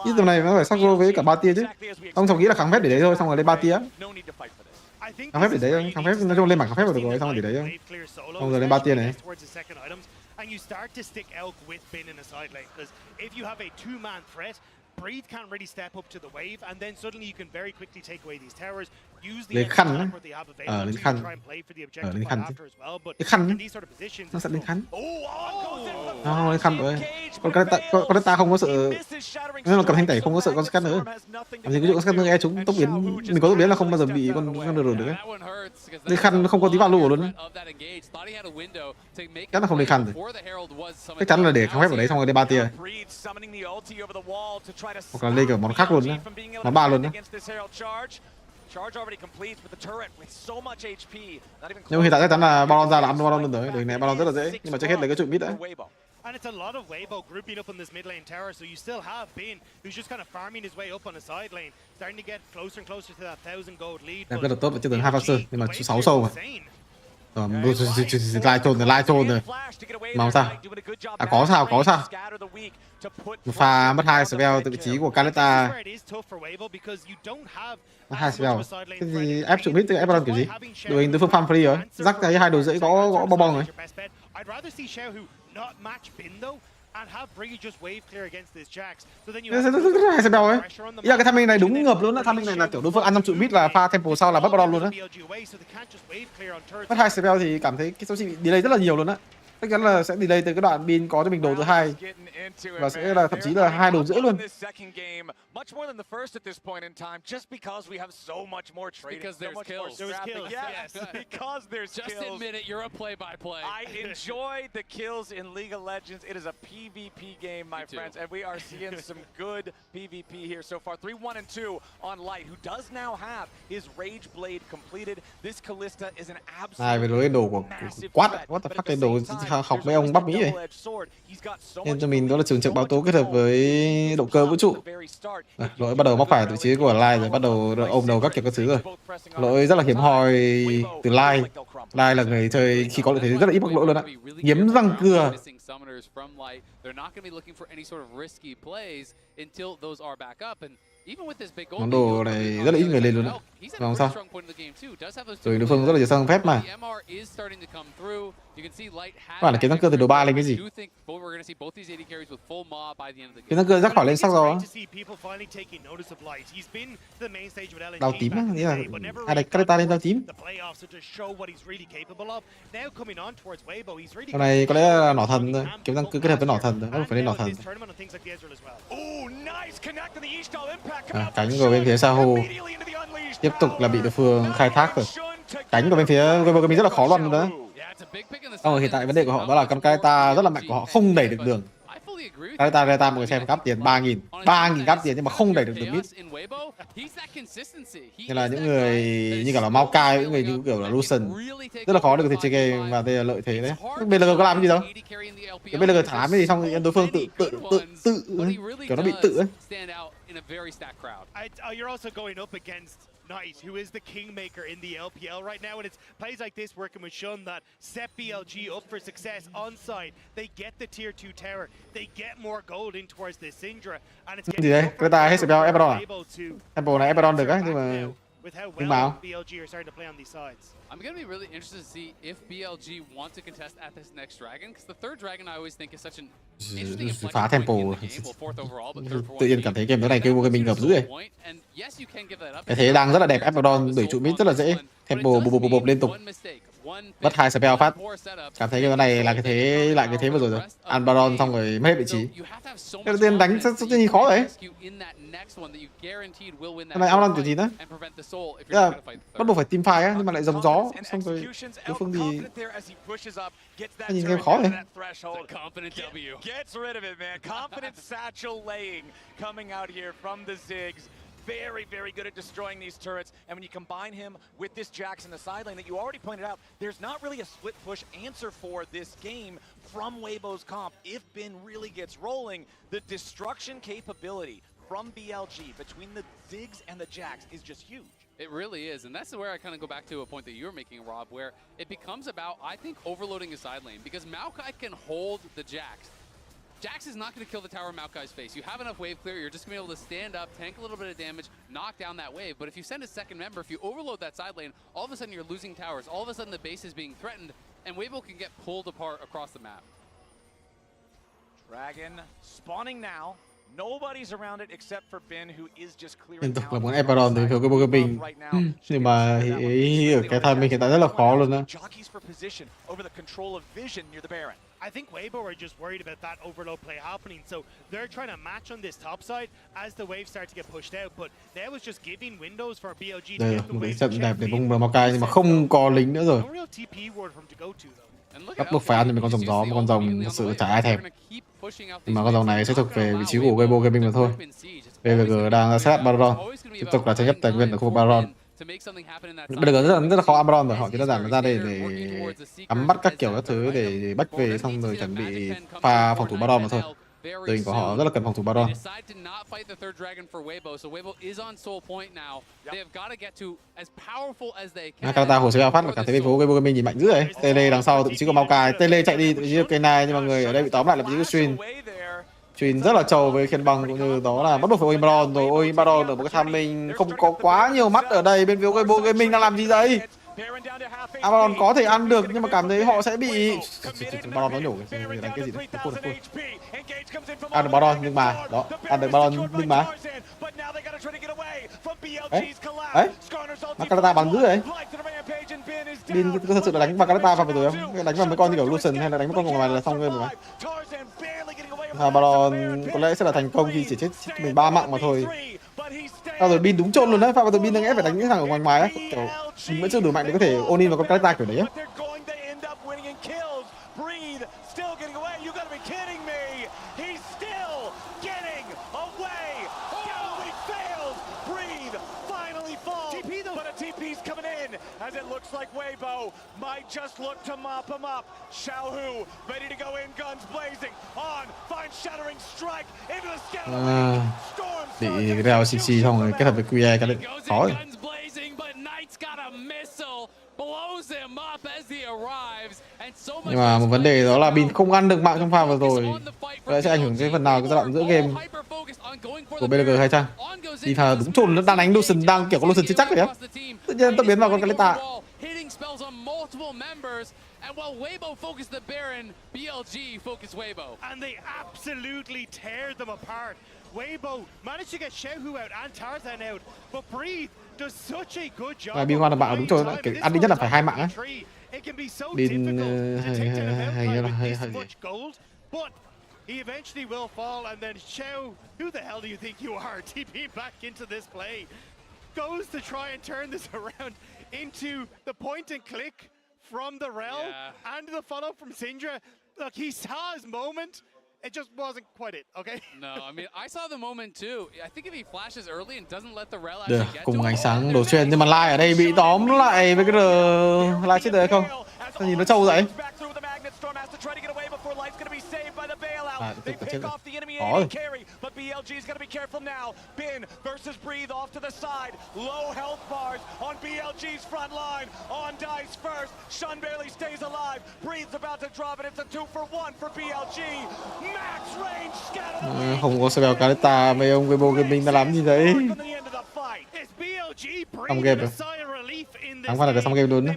Như tầm này nó phải sắc rô với cả 3 tia chứ. Ông xong nghĩ là kháng phép để đấy thôi, xong rồi lên 3 tia. Kháng phép để đấy thôi, kháng phép nói chung lên bảng kháng phép được rồi, xong rồi để đấy thôi. Xong rồi lên 3 tia này. And you start to stick Elk with Bin in a side lane, because if you have a two-man threat, Breathe can't really step up to the wave, and then suddenly you can very quickly take away these towers, use the extra support they have available to try and play for the objective right after as well. But in these sort of positions, nó sẽ lên khăn. Lên khăn rồi. Con ta không có sợ, nếu mà cầm thanh tẩy không có sợ con scanner nữa. Làm gì ví dụ con scanner e chúng tốc biến, mình có tốc biến là không bao giờ bị con được được ấy. Lên khăn không có tí value luôn. Chắc là không lên khăn rồi. Chắc chắn là để kháng phép ở đấy xong rồi đi 3 tia. Hoặc là lên cả món khác luôn nữa, món 3 luôn nữa. Nhưng hiện tại chắc chắn là Baron ra là ăn Baron luôn rồi. Đường này Baron rất là dễ, nhưng mà chắc hết lấy cái trụ mid đã. And it's a lot of Weibo grouping up on this mid lane tower, so you still have Bin, who's just kind of farming his way up on the side lane, starting to get closer and closer to that 1000 gold lead. Rất là tốt, chưa từng 2 faster, nhưng mà 6 sâu mà. Lai trôn rồi. Mà không sao? À có sao? Một pha mất 2 spell từ vị trí của Kaleta. Mất 2 spell. Cái gì ép trụ mid từ ép Baron kiểu gì? Đội hình đối phương farm free rồi. Rắc cái hai đồ dễ có bong rồi. Not match Bin though, and have Briggy just wave clear against this Jax. So then you hai spell ấy. Ý là cái timing này đúng ngợp luôn á, timing này là kiểu đối phương ăn trong trụ mid là pha tempo sau là bắt Baron luôn á. Mất 2 spell thì cảm thấy cái số bị delay rất là nhiều luôn á. Chắc chắn là sẽ delay từ cái đoạn Bin có cho mình đồ thứ hai và sẽ là thậm chí là 2 đồ rưỡi luôn. I enjoy the kills in League of Legends. It is a PvP game, my friends, and we are seeing some good PvP here so far. 3-1-2 on Light, who does now have his Rage Blade completed. This Kalista is an absolute đồ của quát the fuck, cái đồ học mấy ông Bắc Mỹ này. Nên cho mình đó là trường trực báo tố kết hợp với động cơ vũ trụ. Lỗi bắt đầu móc phải vị trí của Lai rồi, bắt đầu ôm đầu các kiểu các thứ rồi. Lỗi rất là hiếm hoi từ Lai. Lai là người chơi khi có lợi thế rất là ít mắc lỗi luôn á. Hiếm răng cưa. Món đồ này rất là ít người lên luôn á. Không sao? Rồi đối phương rất là nhiều sang phép mà. Các bạn là kiếm răng cưa từ đồ 3 lên cái gì? Kiếm răng cưa rắc khỏi lên sắc rồi. Đào tím á, nghĩa là ai đánh Kaleta lên đào tím. Con này có lẽ là nỏ thần thôi, kiếm răng cưa kết hợp với nỏ thần thôi, không phải lên nỏ thần. Cánh của bên phía Saho tiếp tục là bị đối phương khai thác rồi. Cánh của bên phía WBG mình rất là khó luôn đó. Hiện tại vấn đề của họ đó là con Kaleta rất là mạnh của họ không đẩy được đường. Kaleta mọi người xem cáp tiền 3.000 cáp tiền nhưng mà không đẩy được đường mid. Nên là những người như kiểu là Maokai, những người như kiểu là Lucian rất là khó để có thể chơi game, và đây là lợi thế đấy. BLG có làm cái gì đâu? Cái BLG thả cái gì xong đối phương tự kiểu nó bị tự ấy. You're also going up against Knight, who is the kingmaker in the LPL right now, and it's plays like this working with Shun that set BLG up for success on side. They get the tier 2 tower, they get more gold in towards this Syndra, and it's gì đấy? Cái ta hết spell Eberon à? Tempo này Eberon được á, nhưng mà with how well BLG are starting to play on these sides. I'm going to be really interested to see if BLG want to contest at this next dragon, because the third dragon I always think is such an interesting phá tempo. Tự nhiên cảm thấy game này kêu mình ngập dữ rồi. Cái thế đang rất là đẹp, Eberon đẩy trụ mid rất là dễ, tempo bụp liên tục. mất 2 spell phát. Cảm thấy cái này là cái thế vừa rồi. Ăn Baron xong rồi mất hết vị trí. Cái đầu tiên đánh rất nhìn khó đấy. Cái này Abaddon kiểu gì đó. Là bắt buộc phải team fight á, nhưng mà lại giống gió. Xong rồi đối phương thì nhìn game khó đấy. Gets rid of it, man. Confident satchel laying coming out here from the Ziggs. Very, very good at destroying these turrets. And when you combine him with this Jax in the side lane that you already pointed out, there's not really a split push answer for this game from Weibo's comp. If Bin really gets rolling, the destruction capability from BLG between the Ziggs and the Jax is just huge. It really is, and that's where I kind of go back to a point that you were making, Rob, where it becomes about, I think, overloading a side lane, because Maokai can hold the Jax. Jax is not going to kill the tower in Maokai's face. You have enough wave clear, you're just going to be able to stand up, tank a little bit of damage, knock down that wave. But if you send a second member, if you overload that side lane, all of a sudden you're losing towers. All of a sudden the base is being threatened, and Weibo can get pulled apart across the map. Dragon spawning now. Nobody's around it except for Ben, who is just clearing Liên tục là muốn ép Baron từ phiếu cái BLG. Nhưng mà ở cái timing hiện tại rất là khó luôn đó. I think Weibo are just worried about that overload play happening, so they're trying to match on this top side as the waves start to get pushed out. But that was just giving windows for BLG to Đây get the một cái waves trận đẹp để bung Maokai, nhưng mà không có lính nữa rồi. No real TP ward for him to go to though. Bắt buộc phải ăn thì con rồng gió, con rồng thật sự chả ai thèm. Nhưng mà con rồng này sẽ thuộc về vị trí của Weibo Gaming mà thôi. BLG đang set up Baron, tiếp tục là tranh chấp tài nguyên ở khu vực Baron. BLG rất là khó ăn Baron rồi, họ chỉ đơn giản ra đây để cắm bắt các kiểu các thứ để bắt về xong rồi chuẩn bị pha phòng thủ Baron mà thôi. Đội hình của họ rất là cần phòng thủ Baron. Kata hồi sẽ phát là cảm thấy bên phố Weibo Gaming nhìn mạnh dữ đấy. Tele đằng sau thậm chí có Maokai, Tele chạy đi thậm chí có cây này, nhưng mà người ở đây bị tóm lại là vị trí của Xuyên. Xuyên rất là trâu với khiên băng, cũng như đó là bắt buộc phải ôi Baron rồi. Ôi Baron ở một cái tham mình không có quá nhiều mắt ở đây, bên phía Weibo Gaming đang làm gì đây? Baron có thể ăn được nhưng mà cảm thấy họ sẽ bị Baron nó nhổ đánh cái gì đấy. Ăn được Baron nhưng mà đó, ăn được Baron nhưng mà ấy Makata bắn dữ đấy. Bin có thật sự là đánh Makata vào rồi không? Đánh vào mấy con như kiểu Lucian hay là đánh mấy con ngoài là xong rồi mà. Baron có lẽ sẽ là thành công khi chỉ chết mình 3 mạng mà thôi. Sao rồi Bin đúng chôn luôn đấy, pha vào từ Bin đang ép phải đánh những thằng ở ngoài ngoài á, kiểu mình vẫn chưa đủ mạnh để có thể ôn in vào con Kalista kiểu đấy á. As it looks like Weibo might just look to mop him up. Xiaohu ready to go in, guns blazing. On, finds shattering strike into the skeleton. Bị reo CC xong rồi kết hợp với QE cái đấy khó rồi. Nhưng mà một vấn đề đó là Bin không ăn được mạng trong pha vừa rồi. Vậy sẽ ảnh hưởng cái phần nào cái giai đoạn giữa game của BLG hay chăng? Bin pha đúng chồn, nó đang đánh Lucian, đang kiểu có Lucian chưa chắc rồi á. Tự nhiên tao biến vào con Kalista. And while Weibo focused the Baron, BLG focused Weibo. And they absolutely tear them apart. Weibo managed to get Xiaohu out and Tarzan out, but Breathe does such a good job. Bin hoàn mạng đúng rồi, kiểu ăn đi nhất là phải 2 mạng á. Bin hay but he eventually will fall, and then Xiao, who the hell do you think you are? TP back into this play. Goes to try and turn this around into the point and click from the Rel and the follow from Syndra. Look, he saw his moment. It just wasn't quite it, okay? No, I mean, I saw the moment too. I think if he flashes early and doesn't let the Rel actually get to him. Cùng ánh sáng đổ xuyên, nhưng mà Lai ở đây bị tóm lại với cái Lai chết rồi không? Sao nhìn nó trâu vậy? They pick off the enemy AD carry, but BLG's gonna be careful now. Bin versus Breathe off to the side. Low health bars on BLG's front line. On dice first. Shun barely stays alive. Breathe's about to drop it. It's a 2-for-1 for BLG. Max range scatter. Không có spell Kalista, mấy ông Weibo Gaming đã làm gì đấy? Xong game rồi. Thắng phải là xong game luôn đấy.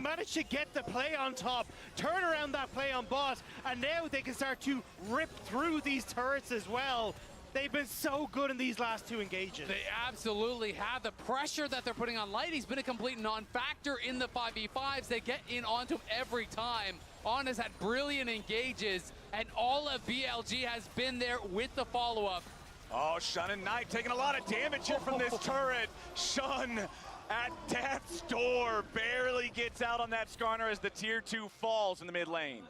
Turn around that play on bot, and now they can start to rip through these turrets as well. They've been so good in these last 2 engages. They absolutely have. The pressure that they're putting on Light, he's been a complete non-factor in the 5v5s. They get in onto him every time. On has had brilliant engages, and all of BLG has been there with the follow-up. Oh, Shun and Knight taking a lot of damage here from this turret. Shun at death's door, barely gets out on that Skarner as the tier 2 falls in the mid lane.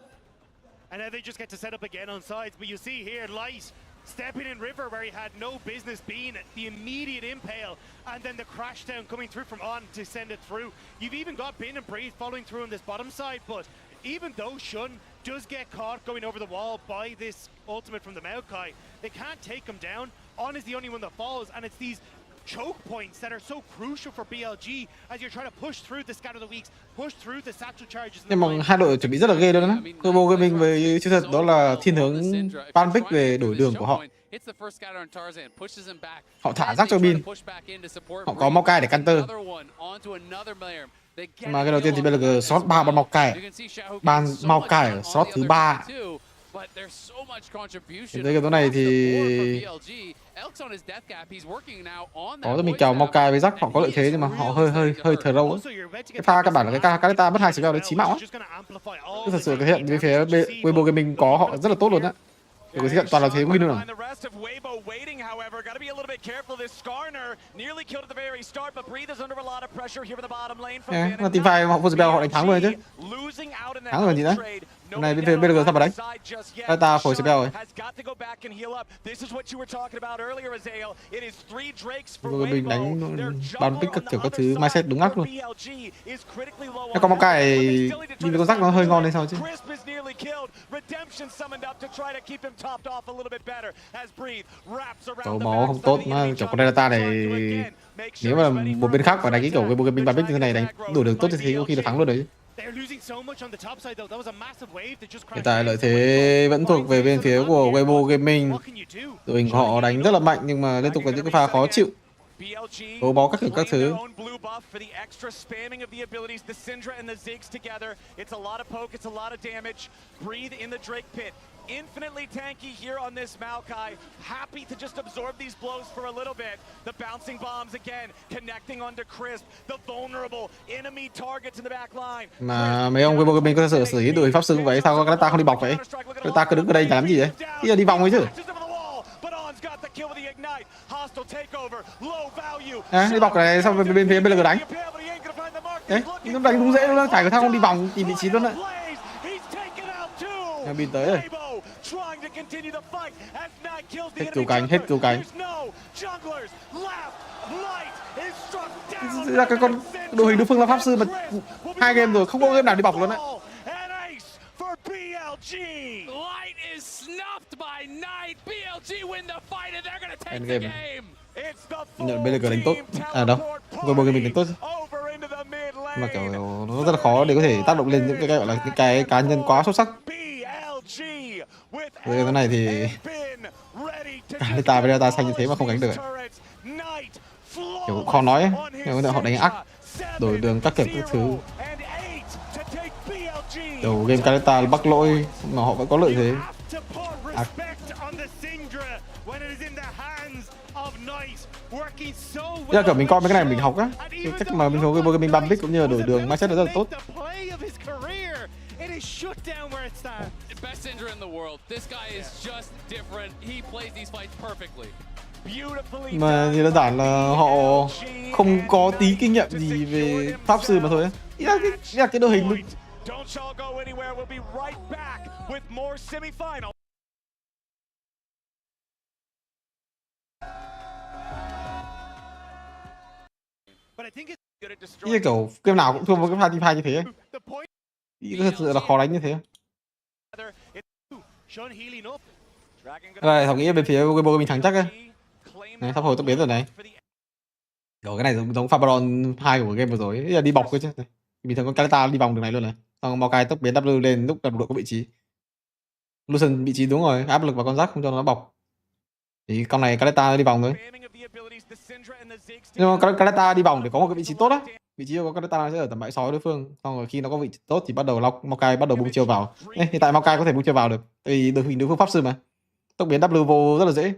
And now they just get to set up again on sides, but you see here, Light stepping in river where he had no business being, the immediate impale, and then the crash down coming through from On to send it through. You've even got Bin and Breathe following through on this bottom side, but even though Shun does get caught going over the wall by this ultimate from the Maokai, they can't take him down. On is the only one that falls, and it's these choke points that are so crucial for BLG as you're trying to push through the scatter the weaks, push through the satchel charges. Nhưng mà hai đội chuẩn bị rất là ghê luôn á. Turbo Gaming với chiến thuật đó là thiên hướng Bán Kết về đổi đường của họ. Họ thả rác cho Bin. Họ có Maokai để counter. Mà cái đầu tiên thì BLG slot 3 ban Maokai. Ban Maokai ở slot thứ 3. Với cái chỗ này thì có mình chào Maokai với Jack, họ có lợi thế nhưng mà họ hơi thờ râu ấy. Cái pha căn bản là cái Kaleta mất 2 spell đấy chí mạng á. Thật sự cái hiện bên phía WBG Gaming có họ rất là tốt luôn á. Cái hiện toàn là thế win luôn à. Mà team fight họ full spell họ đánh thắng rồi chứ. Thắng rồi gì đấy. Hôm nay bên phía BLG sao mà đánh? Ta phổi spell rồi. Mình đánh Bán Kết các kiểu các thứ mindset đúng ác luôn. Cái con Maokai đi với con rắc nó hơi ngon hay sao chứ? Tấu máu không tốt mà kiểu con Delta này nếu mà một bên khác mà đánh cái kiểu cái binh Bán Kết như thế này đánh đủ đường tốt thì có khi là thắng luôn đấy. Hiện tại lợi thế vẫn thuộc về bên phía của WBG Gaming. Đội hình họ đánh rất là mạnh nhưng mà liên tục là những cái pha khó chịu. Cố bó các thứ. Infinitely tanky here on this Maokai, happy to just absorb these blows for a little bit. The bouncing bombs again, connecting onto Crisp, the vulnerable enemy targets in the back line. Mà mấy ông WBG Gaming có thể xử lý đội pháp sư vậy, sao cái ta không đi bọc vậy? Cái ta cứ đứng ở đây làm gì vậy? Bây giờ đi vòng ấy chứ. Đi bọc này xong bên phía BLG đánh. Đấy, nó đánh đúng dễ luôn đó, chả có thao không đi vòng tìm vị trí luôn đấy. Bin tới rồi. Hết cứu cánh. Ra cái con đội hình đối phương là pháp sư mà 2 game rồi không có game nào đi bọc luôn đấy. Endgame. Nhận BLG đánh tốt. À đâu, WBG mình đánh tốt. Mà kiểu nó rất là khó để có thể tác động lên những cái gọi là những cái cá nhân quá xuất sắc. Với cái này thì Kaleta với Delta xanh như thế mà không đánh được. Kiểu cũng khó nói ấy. Nhưng mà họ đánh ác, đổi đường các kiểu các thứ. Đầu game Kaleta bắt lỗi mà họ vẫn có lợi thế. Bây giờ kiểu mình coi mấy cái này mình học á, cái cách mà mình WBG mình Bán Kết cũng như là đổi đường mindset rất là tốt. Mà như đơn giản là họ không có tí kinh nghiệm gì về pháp sư mà thôi á. Ý là cái đội hình mình. Ý là kiểu game nào cũng thua một cái pha team fight như thế. Ý thật sự là khó đánh như thế. Rồi, Thảo nghĩ bên phía WBG mình thắng chắc ấy. Này, sắp hồi tốc biến rồi này. Kiểu cái này giống Fabaron 2 của game vừa rồi. Ý là đi bọc cơ chứ. Này. Bình thường con Kaleta đi vòng đường này luôn này. Xong Maokai tốc biến W lên lúc đặt đội có vị trí. Lucian vị trí đúng rồi, áp lực vào con rác không cho nó bọc. Thì con này Kaleta đi vòng thôi. Nhưng mà Kaleta đi vòng để có một cái vị trí tốt á. Vị trí của Kaleta sẽ ở tầm bãi sói đối phương. Xong rồi khi nó có vị trí tốt thì bắt đầu Maokai bắt đầu bung chiêu vào. Hiện tại Maokai có thể bung chiêu vào được. Tại vì đội hình đối phương pháp sư mà. Tốc biến W vô rất là dễ.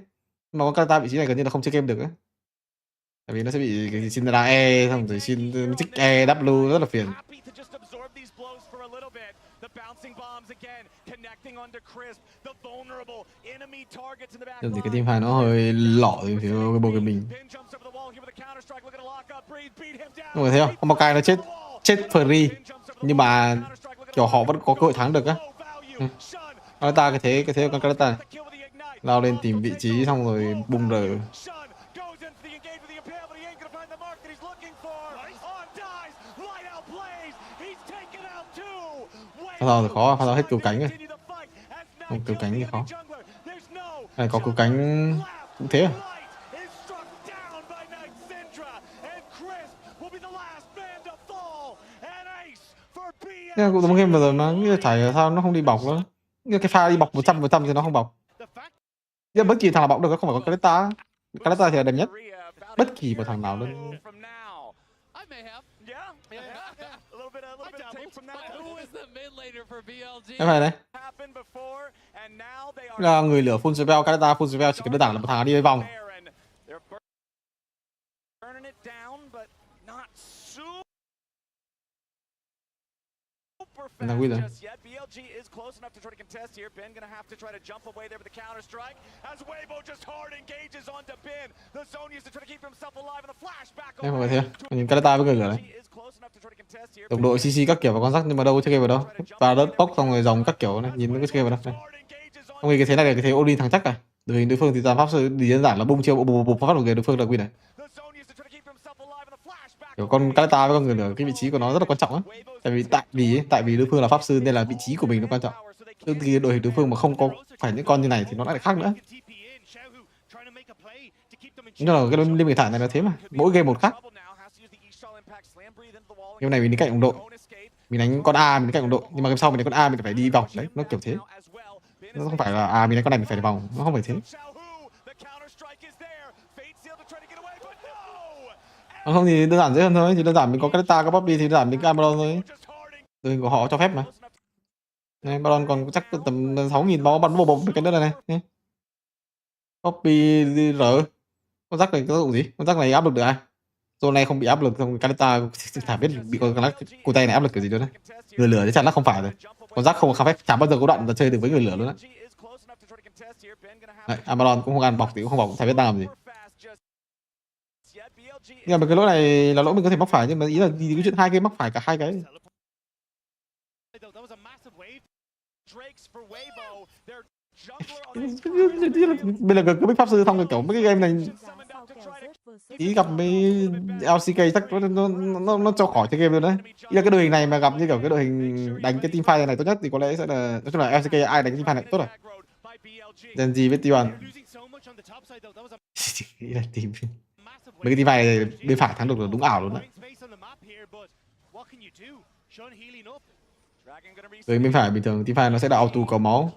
Mà con Kalata vị trí này gần như là không chơi game được ấy. Tại vì nó sẽ bị cái xin ra E, xong rồi xin trích E, W rất là phiền. Nhưng thì cái team hai nó hơi lọ về phía cái bộ của mình. Mọi người thấy không? Con Maokai nó chết free, nhưng mà kiểu họ vẫn có cơ hội thắng được á. Kalata cái thế của con Kalata này. Lao lên tìm vị trí xong rồi bung rờ. Pha thì khó, pha hết cứu cánh rồi. Không cứu cánh thì khó. Này có cứu cánh cũng thế à? Nhưng cũng giống game vừa rồi mà chảy sao nó không đi bọc nữa. Như cái pha đi bọc 100% thì nó không bọc. Nhưng bất kỳ thằng nào bọc được không phải có Kalata. Kalata thì là đẹp nhất. Bất kỳ một thằng nào luôn. Em này đây là người lửa full spell, Kalata full spell chỉ cần đơn giản là một thằng đi với vòng. Thằng Win rồi. BLG is close enough to try to contest here. Ben gonna have to try to jump away there with the counter strike as Weibo just hard engages onto Ben. The zone used to try to keep himself alive in the flashback. Em mọi người thấy không? Nhìn Kalata với người lửa đấy. Đồng đội CC các kiểu và con rắc nhưng mà đâu có chơi game vào đâu. Và đất bốc xong rồi dòng các kiểu này, nhìn nó có chơi game vào đâu. Không nghĩ cái thế này là cái thế Odin thằng chắc à. Đội hình đối phương thì toàn pháp sư đi đơn giản là bung chiêu bùng phát một người đối phương là Win này. Kiểu con Kalata với con người lửa cái vị trí của nó rất là quan trọng á. Tại vì đối phương là pháp sư nên là vị trí của mình nó quan trọng. Tương khi đội hình đối phương mà không có phải những con như này thì nó lại khác nữa. Nhưng là cái liên minh thải này là thế mà, mỗi game một khác. Game này mình đi cạnh đồng đội, mình đánh con A mình đi cạnh đồng đội, nhưng mà game sau mình đánh con A mình phải đi vòng đấy, nó kiểu thế. Nó không phải là mình đánh con này mình phải đi vòng, nó không phải thế. Không thì đơn giản dễ hơn thôi, thì đơn giản mình có Kalata, có Bobby thì đơn giản mình có Amalon thôi. Đội hình của họ cho phép mà. Này, Baron còn chắc tầm 6.000 máu bắn bột cái nữa này. Này. Copy R. Con rắc này có tác dụng gì? Con rắc này áp lực được ai? Zone này không bị áp lực, xong Kalata thả biết bị con rắc cổ tay này áp lực kiểu gì nữa đấy. Người lửa chắc chắn là không phải rồi. Con rắc không có phép chẳng bao giờ có đoạn là chơi được với người lửa luôn á. Đấy, Amalon cũng không ăn bọc thì cũng không bọc, thả biết đang làm gì. Nhưng mà cái lỗi này là lỗi mình có thể mắc phải, nhưng mà ý là cái chuyện hai game mắc phải cả hai cái. BLG cứ bích pháp sư xong rồi kiểu mấy cái game này ý gặp mấy LCK chắc nó cho khỏi chơi game luôn đấy. Ý là cái đội hình này mà gặp như kiểu cái đội hình đánh cái team fight này tốt nhất thì có lẽ sẽ là nói chung là LCK ai đánh cái team fight này tốt rồi. Gen gì với T1 ý là team mấy cái team fight này bên phải thắng được là đúng ảo luôn đấy. Với bên phải bình thường team fight nó sẽ là auto có máu.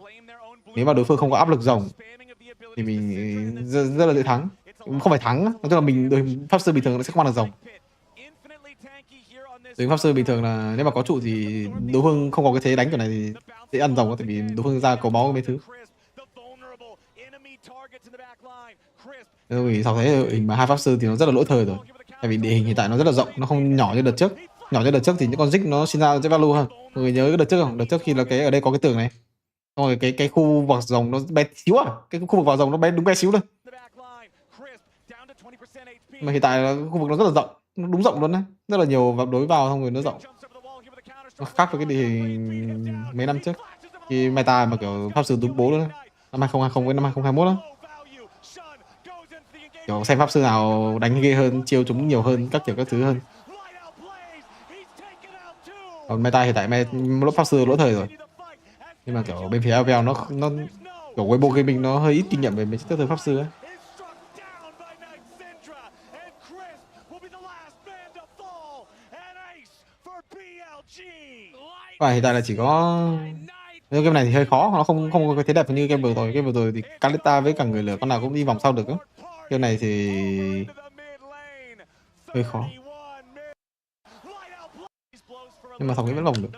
Nếu mà đối phương không có áp lực rồng thì mình rất là dễ thắng. Không phải thắng, nói chung là mình đội pháp sư bình thường nó sẽ không ăn được rồng. Đội pháp sư bình thường là nếu mà có trụ thì đối phương không có cái thế đánh kiểu này thì dễ ăn rồng, tại vì đối phương ra có máu mấy thứ. Vì sau thế hình mà hai pháp sư thì nó rất là lỗi thời rồi. Tại vì địa hình hiện tại nó rất là rộng, nó không nhỏ như đợt trước. Nhỏ như đợt trước thì những con Zig nó sinh ra sẽ value hơn. Mọi người nhớ cái đợt trước không? Đợt trước khi là cái ở đây có cái tường này. Xong rồi cái khu vực rồng nó bé xíu à? Cái khu vực vào rồng nó bé đúng bé xíu thôi. Mà hiện tại là khu vực nó rất là rộng, nó đúng rộng luôn đấy, rất là nhiều và đối vào xong rồi nó rộng. Nó khác với cái địa hình mấy năm trước khi meta mà kiểu pháp sư đúng bố luôn đấy. Năm 2020 với năm 2021 đó. Kiểu xem pháp sư nào đánh ghê hơn, chiêu chúng nhiều hơn, các kiểu các thứ hơn. Còn meta hiện tại lúc pháp sư lỗi thời rồi. Nhưng mà kiểu bên phía LVL nó kiểu Weibo Gaming nó hơi ít kinh nghiệm về mấy chiếc pháp sư ấy. Và hiện tại là chỉ có game này thì hơi khó, nó không có cái thế đẹp như game vừa rồi. Game vừa rồi thì Kalita với cả người lửa con nào cũng đi vòng sau được. Game này thì hơi khó. Nhưng mà thằng ấy vẫn vòng được.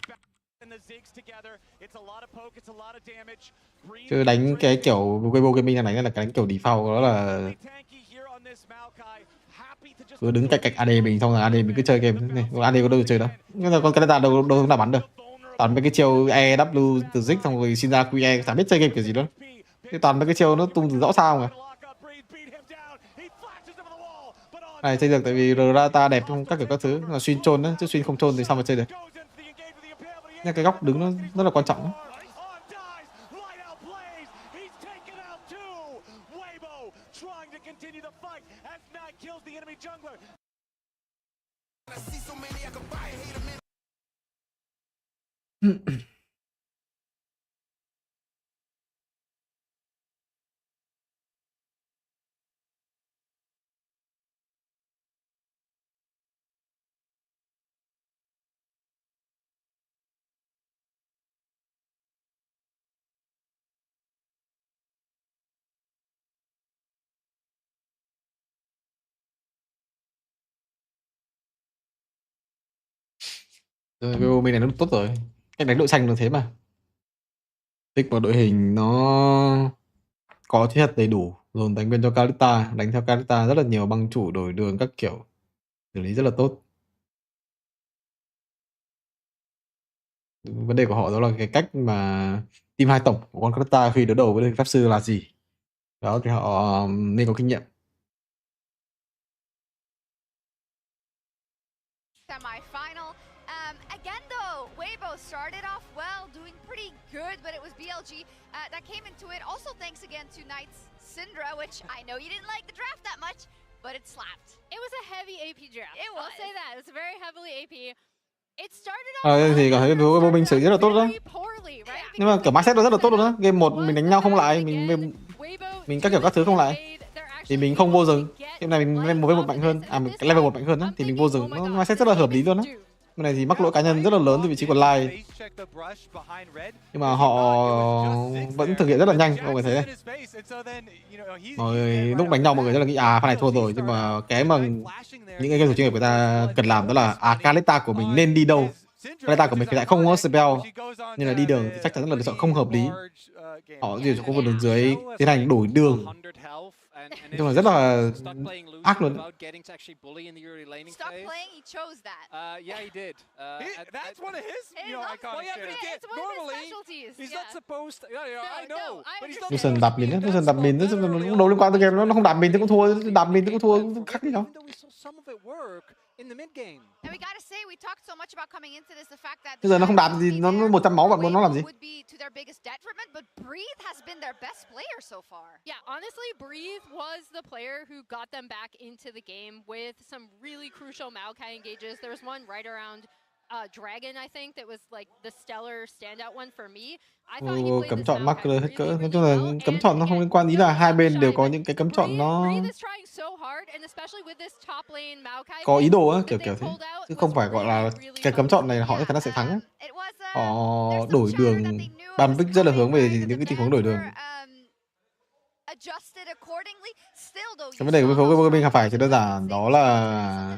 Chứ đánh cái kiểu Weibo Gaming đang đánh là cái đánh kiểu default, đó là cứ đứng cạnh cạnh AD mình, xong rồi AD mình cứ chơi game này, AD có đâu được chơi đâu, nhưng mà con cái đâu nào bắn được, toàn mấy cái chiêu EW từ Zig xong rồi xin ra QE, chả biết chơi game kiểu gì nữa, cái toàn mấy cái chiêu nó tung từ rõ sao mà. Này chơi được tại vì Rata đẹp không, các kiểu các thứ, là xuyên trôn đó, chứ xuyên không trôn thì sao mà chơi được. Nhưng cái góc đứng nó rất là quan trọng đó. Rồi BO bên này nó tốt rồi, cách đánh đội xanh nó thế mà. Tích vào đội hình nó có thiết thật đầy đủ, dồn đánh bên cho Kalista, đánh theo Kalista rất là nhiều băng chủ đổi đường các kiểu, xử lý rất là tốt. Vấn đề của họ đó là cái cách mà team 2 tổng của con Kalista khi đối đầu với pháp sư là gì, đó thì họ nên có kinh nghiệm. Semi-final. Again though, Weibo started off well, doing pretty good, but it was BLG that came into it. Also thanks again to Knight's Syndra, which I know you didn't like the draft that much, but it slapped. It was a heavy AP draft. It was. I'll say that. It was a very heavily AP. It started off Thì cảm thấy đối mình xử lý rất là tốt đó. Nhưng mà kiểu mindset nó rất là tốt luôn đó. Game 1 mình đánh nhau không lại, mình các kiểu các thứ không lại, thì mình không vô rừng. Game này mình lên 1v1 mạnh hơn, mình level 1 mạnh hơn đó, thì mình vô rừng. Nó mindset rất là hợp lý luôn đó. Cái này thì mắc lỗi cá nhân rất là lớn từ vị trí của Lai, nhưng mà họ vẫn thực hiện rất là nhanh, mọi người thấy đấy. Mọi người lúc đánh nhau mọi người rất là nghĩ pha này thua rồi, nhưng mà cái mà những cái game thủ chuyên nghiệp người ta cần làm đó là Kalista của mình nên đi đâu. Kalista của mình thì lại không có spell, nên là đi đường thì chắc chắn là lựa chọn không hợp lý. Họ di chuyển cho khu vực đường dưới tiến hành đổi đường, nói chung là rất là ác luôn. Stop playing, he chose that. Yeah, he did. That's one of his, you know, iconic shares. It's one of his specialties. He's not supposed to. Yeah, I know. But he's not. Lucian đạp mình đấy, Lucian đạp mình, cũng đâu liên quan tới game, nó không đạp mình thì cũng thua, đạp mình thì cũng thua, khác gì đâu. And we gotta say, we talked so much about coming into this, the fact that Bây giờ nó không đạp thì nó 100 máu bạn nó làm gì? would be to their biggest detriment, but Breathe has been their best player so far. Yeah, honestly, Breathe was the player who got them back into the game with some really crucial Maokai engages. There was one right around Dragon, I think, that was like the stellar standout one for me. I thought he played cấm chọn mắc hết cỡ. Nói chung là cấm chọn nó không liên quan, ý là hai bên đều có những cái cấm chọn nó có ý đồ á, kiểu thế, chứ không phải gọi là cái cấm chọn này là họ chắc chắn sẽ thắng. Họ đổi đường, bàn pick rất là hướng về những cái tình huống đổi đường. Cái vấn đề của bên phải chỉ đơn giản đó là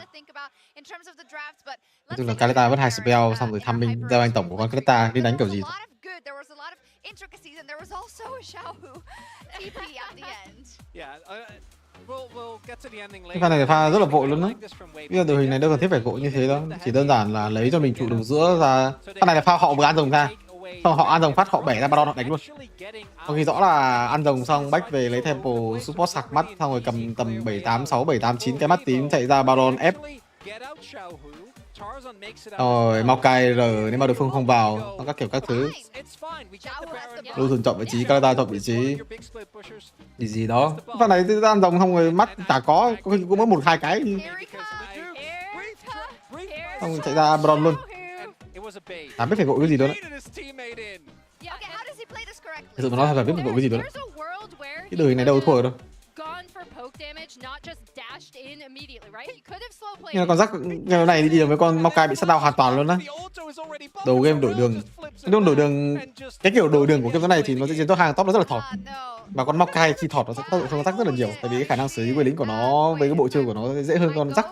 nói chung là Kalista vẫn 2 spell, xong rồi Tham minh ra anh tổng của con Kalista đi đánh kiểu gì. Cái pha này là pha rất là vội luôn đó. Bây giờ đội hình này đâu cần thiết phải vội như thế đâu, chỉ đơn giản là lấy cho mình trụ đường giữa ra. Pha này là pha họ vừa ăn rồng ra, xong họ ăn rồng phát họ bẻ ra Baron họ đánh luôn. Có khi rõ là ăn rồng xong back về lấy tempo support sạc mắt, xong rồi cầm tầm 786 789 cái mắt tím chạy ra Baron ép. Rồi Maokai R nếu mà đối phương không vào, các kiểu các thứ. Lucian chọn vị trí, Kalista chọn vị trí gì đó. Pha này ăn rồng xong rồi mắt chả có khi cũng mới 1-2 cái. Xong rồi chạy ra Baron luôn. Biết phải gọi cái gì đó đấy. Thực sự mà nói là biết phải gọi cái gì đó đấy. Cái đời này đâu thua đâu. Nhưng mà con rắc game này đi được với con Maokai bị sát down hoàn toàn luôn á. Đầu game đổi đường. Đúng đổi đường, cái kiểu đổi đường của game này thì nó sẽ chiến cho hàng top nó rất là thọt. Mà con Maokai khi thọt nó sẽ tác dụng cho con rắc rất là nhiều, tại vì cái khả năng xử lý quê lính của nó với cái bộ chơi của nó dễ hơn con rắc.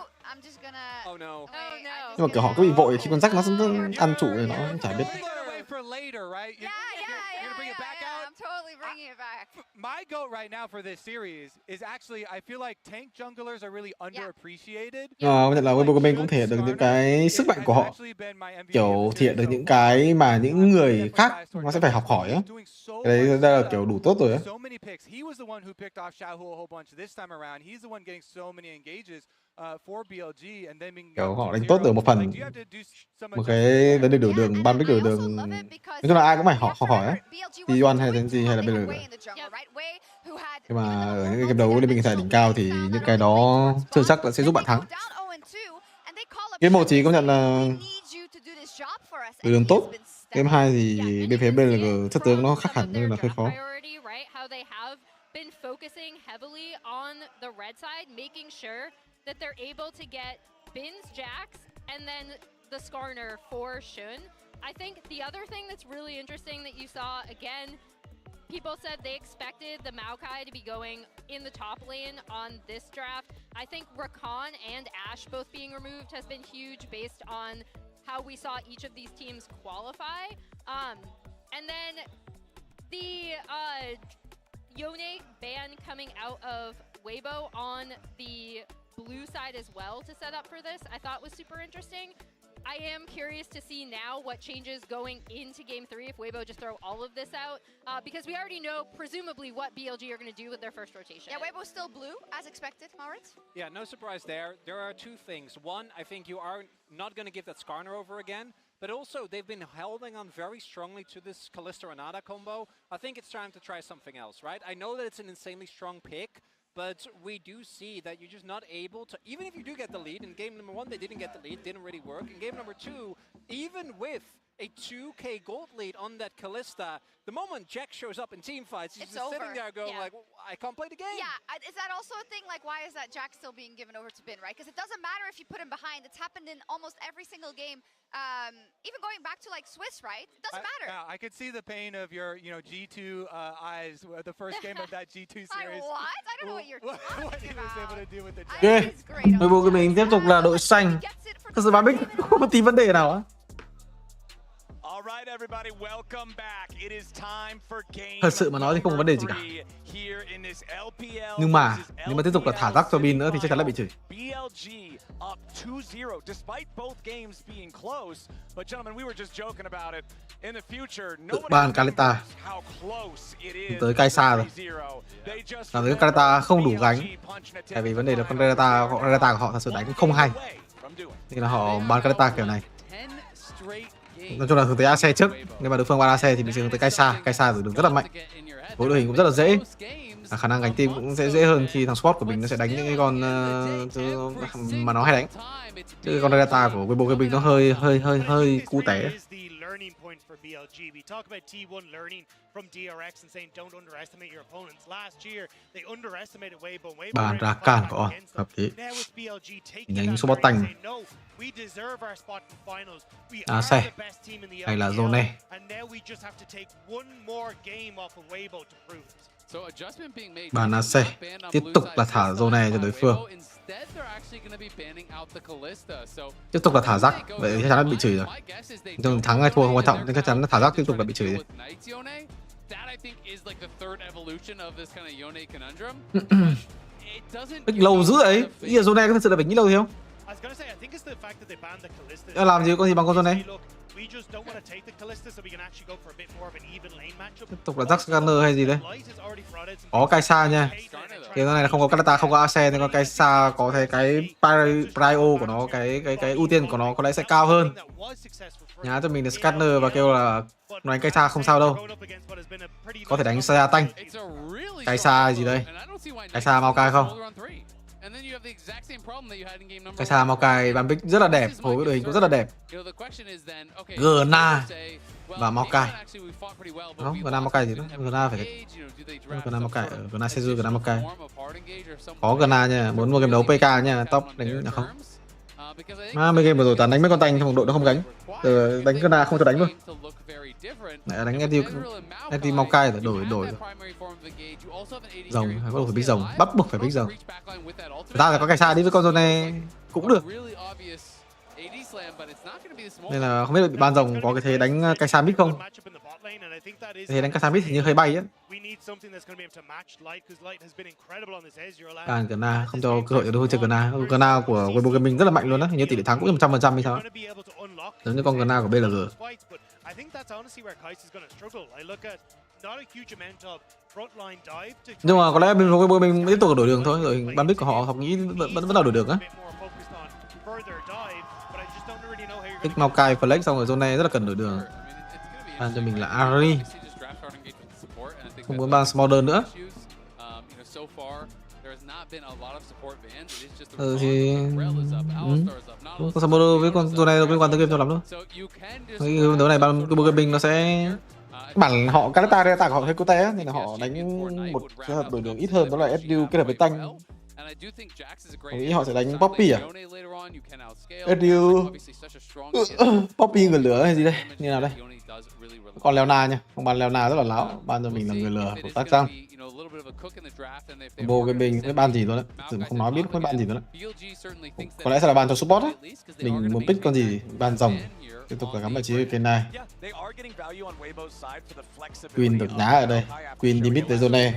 Nhưng mà kiểu họ cứ bị vội khi con rắc nó ăn trụ này nó chả biết. later, right? Yeah. You're gonna bring it back out? I'm totally bringing it back. My goat right now for this series is actually, I feel like tank junglers are really underappreciated. Công nhận là WBG bên cũng thể hiện được những cái sức mạnh của họ, kiểu thể hiện được những cái mà những người khác nó sẽ phải học hỏi á. Cái đấy là kiểu đủ tốt rồi á. Kiểu họ đánh tốt được một phần, một cái vấn đề đổi đường, ban bích đổi đường, nói chung là ai cũng phải học hỏi á, T1 hay là gì hay là BLG. Nhưng mà ở những cái game đấu lên bình thể đỉnh cao thì những cái đó chưa chắc là sẽ giúp bạn thắng. Game 1 thì công nhận là đổi đường tốt, game 2 thì bên phía BLG chất tướng nó khác hẳn nên là hơi khó. That they're able to get Bin's Jax and then the Skarner for Shun. I think the other thing that's really interesting that you saw, again, people said they expected the Maokai to be going in the top lane on this draft. I think Rakan and Ashe both being removed has been huge based on how we saw each of these teams qualify. And then the Yone ban coming out of Weibo on the blue side as well to set up for this, I thought was super interesting. I am curious to see now what changes going into Game 3 if Weibo just throw all of this out, because we already know, presumably, what BLG are going to do with their first rotation. Yeah, Weibo's still blue, as expected, Maurits. Yeah, no surprise there. There are two things. One, I think you are not going to give that Skarner over again, but also they've been holding on very strongly to this Kalista-Renata combo. I think it's time to try something else, right? I know that it's an insanely strong pick, but we do see that you're just not able to, even if you do get the lead, in game number 1 they didn't get the lead, didn't really work. In game number 2, even with a 2k gold lead on that Kalista, the moment Jack shows up in team fights, he's just sitting there going like, well, I can't play the game. Yeah, is that also a thing? Like, why is that Jack still being given over to Bin, right? Because it doesn't matter if you put him behind. It's happened in almost every single game. Even going back to like Swiss, right? It doesn't matter. Yeah, I could see the pain of your, G2 eyes. The first game of that G2 series. What? I don't know what you're talking what he was able to do with the Jack. Ok, WBG mình tiếp tục là đội xanh. Thật sự bán bích không có tí vấn đề nào á. Thật sự mà nói thì không có vấn đề gì cả. Nhưng mà tiếp tục là thả rắc cho Bin nữa thì chắc chắn là bị chửi. Tự ban Kalista tới Kaisa rồi. Cảm thấy Kalista không đủ gánh. Tại vì vấn đề là con Kalista của họ thật sự đánh không hay. Nên là họ ban Kalista kiểu này. Nói chung là hướng tới AC trước, nhưng mà đối phương ban AC thì mình sẽ hướng tới Kaisa rồi đường rất là mạnh, với đội hình cũng rất là dễ, khả năng gánh team cũng sẽ dễ hơn khi thằng squad của mình nó sẽ đánh những cái con mà nó hay đánh, chứ con data của WBG nó hơi cú té. BLG. We talk about T1 learning from DRX and saying don't underestimate your opponents. Last year they underestimated Weibo. Bàn ra can của hợp lý. Nhánh số bot tanh. AC hay là zone. Bàn AC tiếp tục là thả zone cho đối phương. Tiếp tục là thả rắc, vậy chắc chắn là bị chửi rồi. Nhưng thắng hay thua không quan trọng, nhưng chắc chắn là thả rắc tiếp tục là bị chửi. Bích lâu dữ ấy, ý là zone có thật sự là bích nghĩ lâu thế không? Làm gì có gì bằng con zone? Tiếp tục là Jack Scanner hay gì đây? Có Kaisa nha. Thì con này là không có Kalista, không có AC nên con Kaisa có thể cái prio của nó, cái ưu tiên của nó có lẽ sẽ cao hơn. Nhá cho mình là Scanner và kêu là nó đánh Kaisa không sao đâu. Có thể đánh Saya tanh. Kaisa gì đây? Kaisa Maokai không? Kaisa Maokai bán pick rất là đẹp, hồi cái đội hình cũng rất là đẹp. Gna và Maokai. Không, Gna Maokai gì đó. Gna phải Gna Maokai, Gna Seju, Gna Maokai. Có Gna nha, muốn mua game đấu PK nha, top đánh không? Mấy game vừa rồi toàn đánh mấy con tanh trong đội nó không gánh. Đánh Gna không cho đánh luôn. Lại đánh anti Maokai rồi đổi. Rồng hay bắt buộc phải bích rồng, bắt buộc phải bích rồng. Người ta là có Kaisa đi với con zone này cũng được. Nên là không biết bị ban rồng có cái thế đánh cái Samit không? Thế đánh cái Samit thì như hơi bay á. Kana không cho cơ hội đối chơi Kana của WBG Gaming rất là mạnh luôn á, như tỷ lệ thắng cũng 100% hay sao? Giống như con Kana của BLG. Nhưng mà có lẽ bên WBG mình tiếp tục đổi đường thôi, rồi ban biết của họ nghĩ vẫn là đổi đường á. Thích Maokai Flex xong rồi zone này rất là cần đổi đường. Ban cho mình là Ari. Không muốn ban Smolder nữa. Thì con Smolder với con zone này đâu liên quan tới game cho lắm đâu. Cái game đấu này ban WBG Gaming nó sẽ bản họ character họ hơi Cote nên là họ đánh một cái hợp đổi đường ít hơn, đó là SDU kết hợp với Tanh. Tôi nghĩ họ sẽ đánh Poppy à? SDU Poppy người lửa hay gì đây? Như nào đây? Còn Leona nha, không ban Leona rất là láo, ban cho mình là người lừa của tác sang. Vô cái mình với ban gì luôn đấy, Dừng không nói biết với ban gì luôn đấy. Có lẽ sẽ là ban cho support đấy. Mình muốn pick con gì, ban rồng. Tiếp tục là gắm vị trí cái này. Quyền được nhá ở đây, Quyền đi mid tới zone này.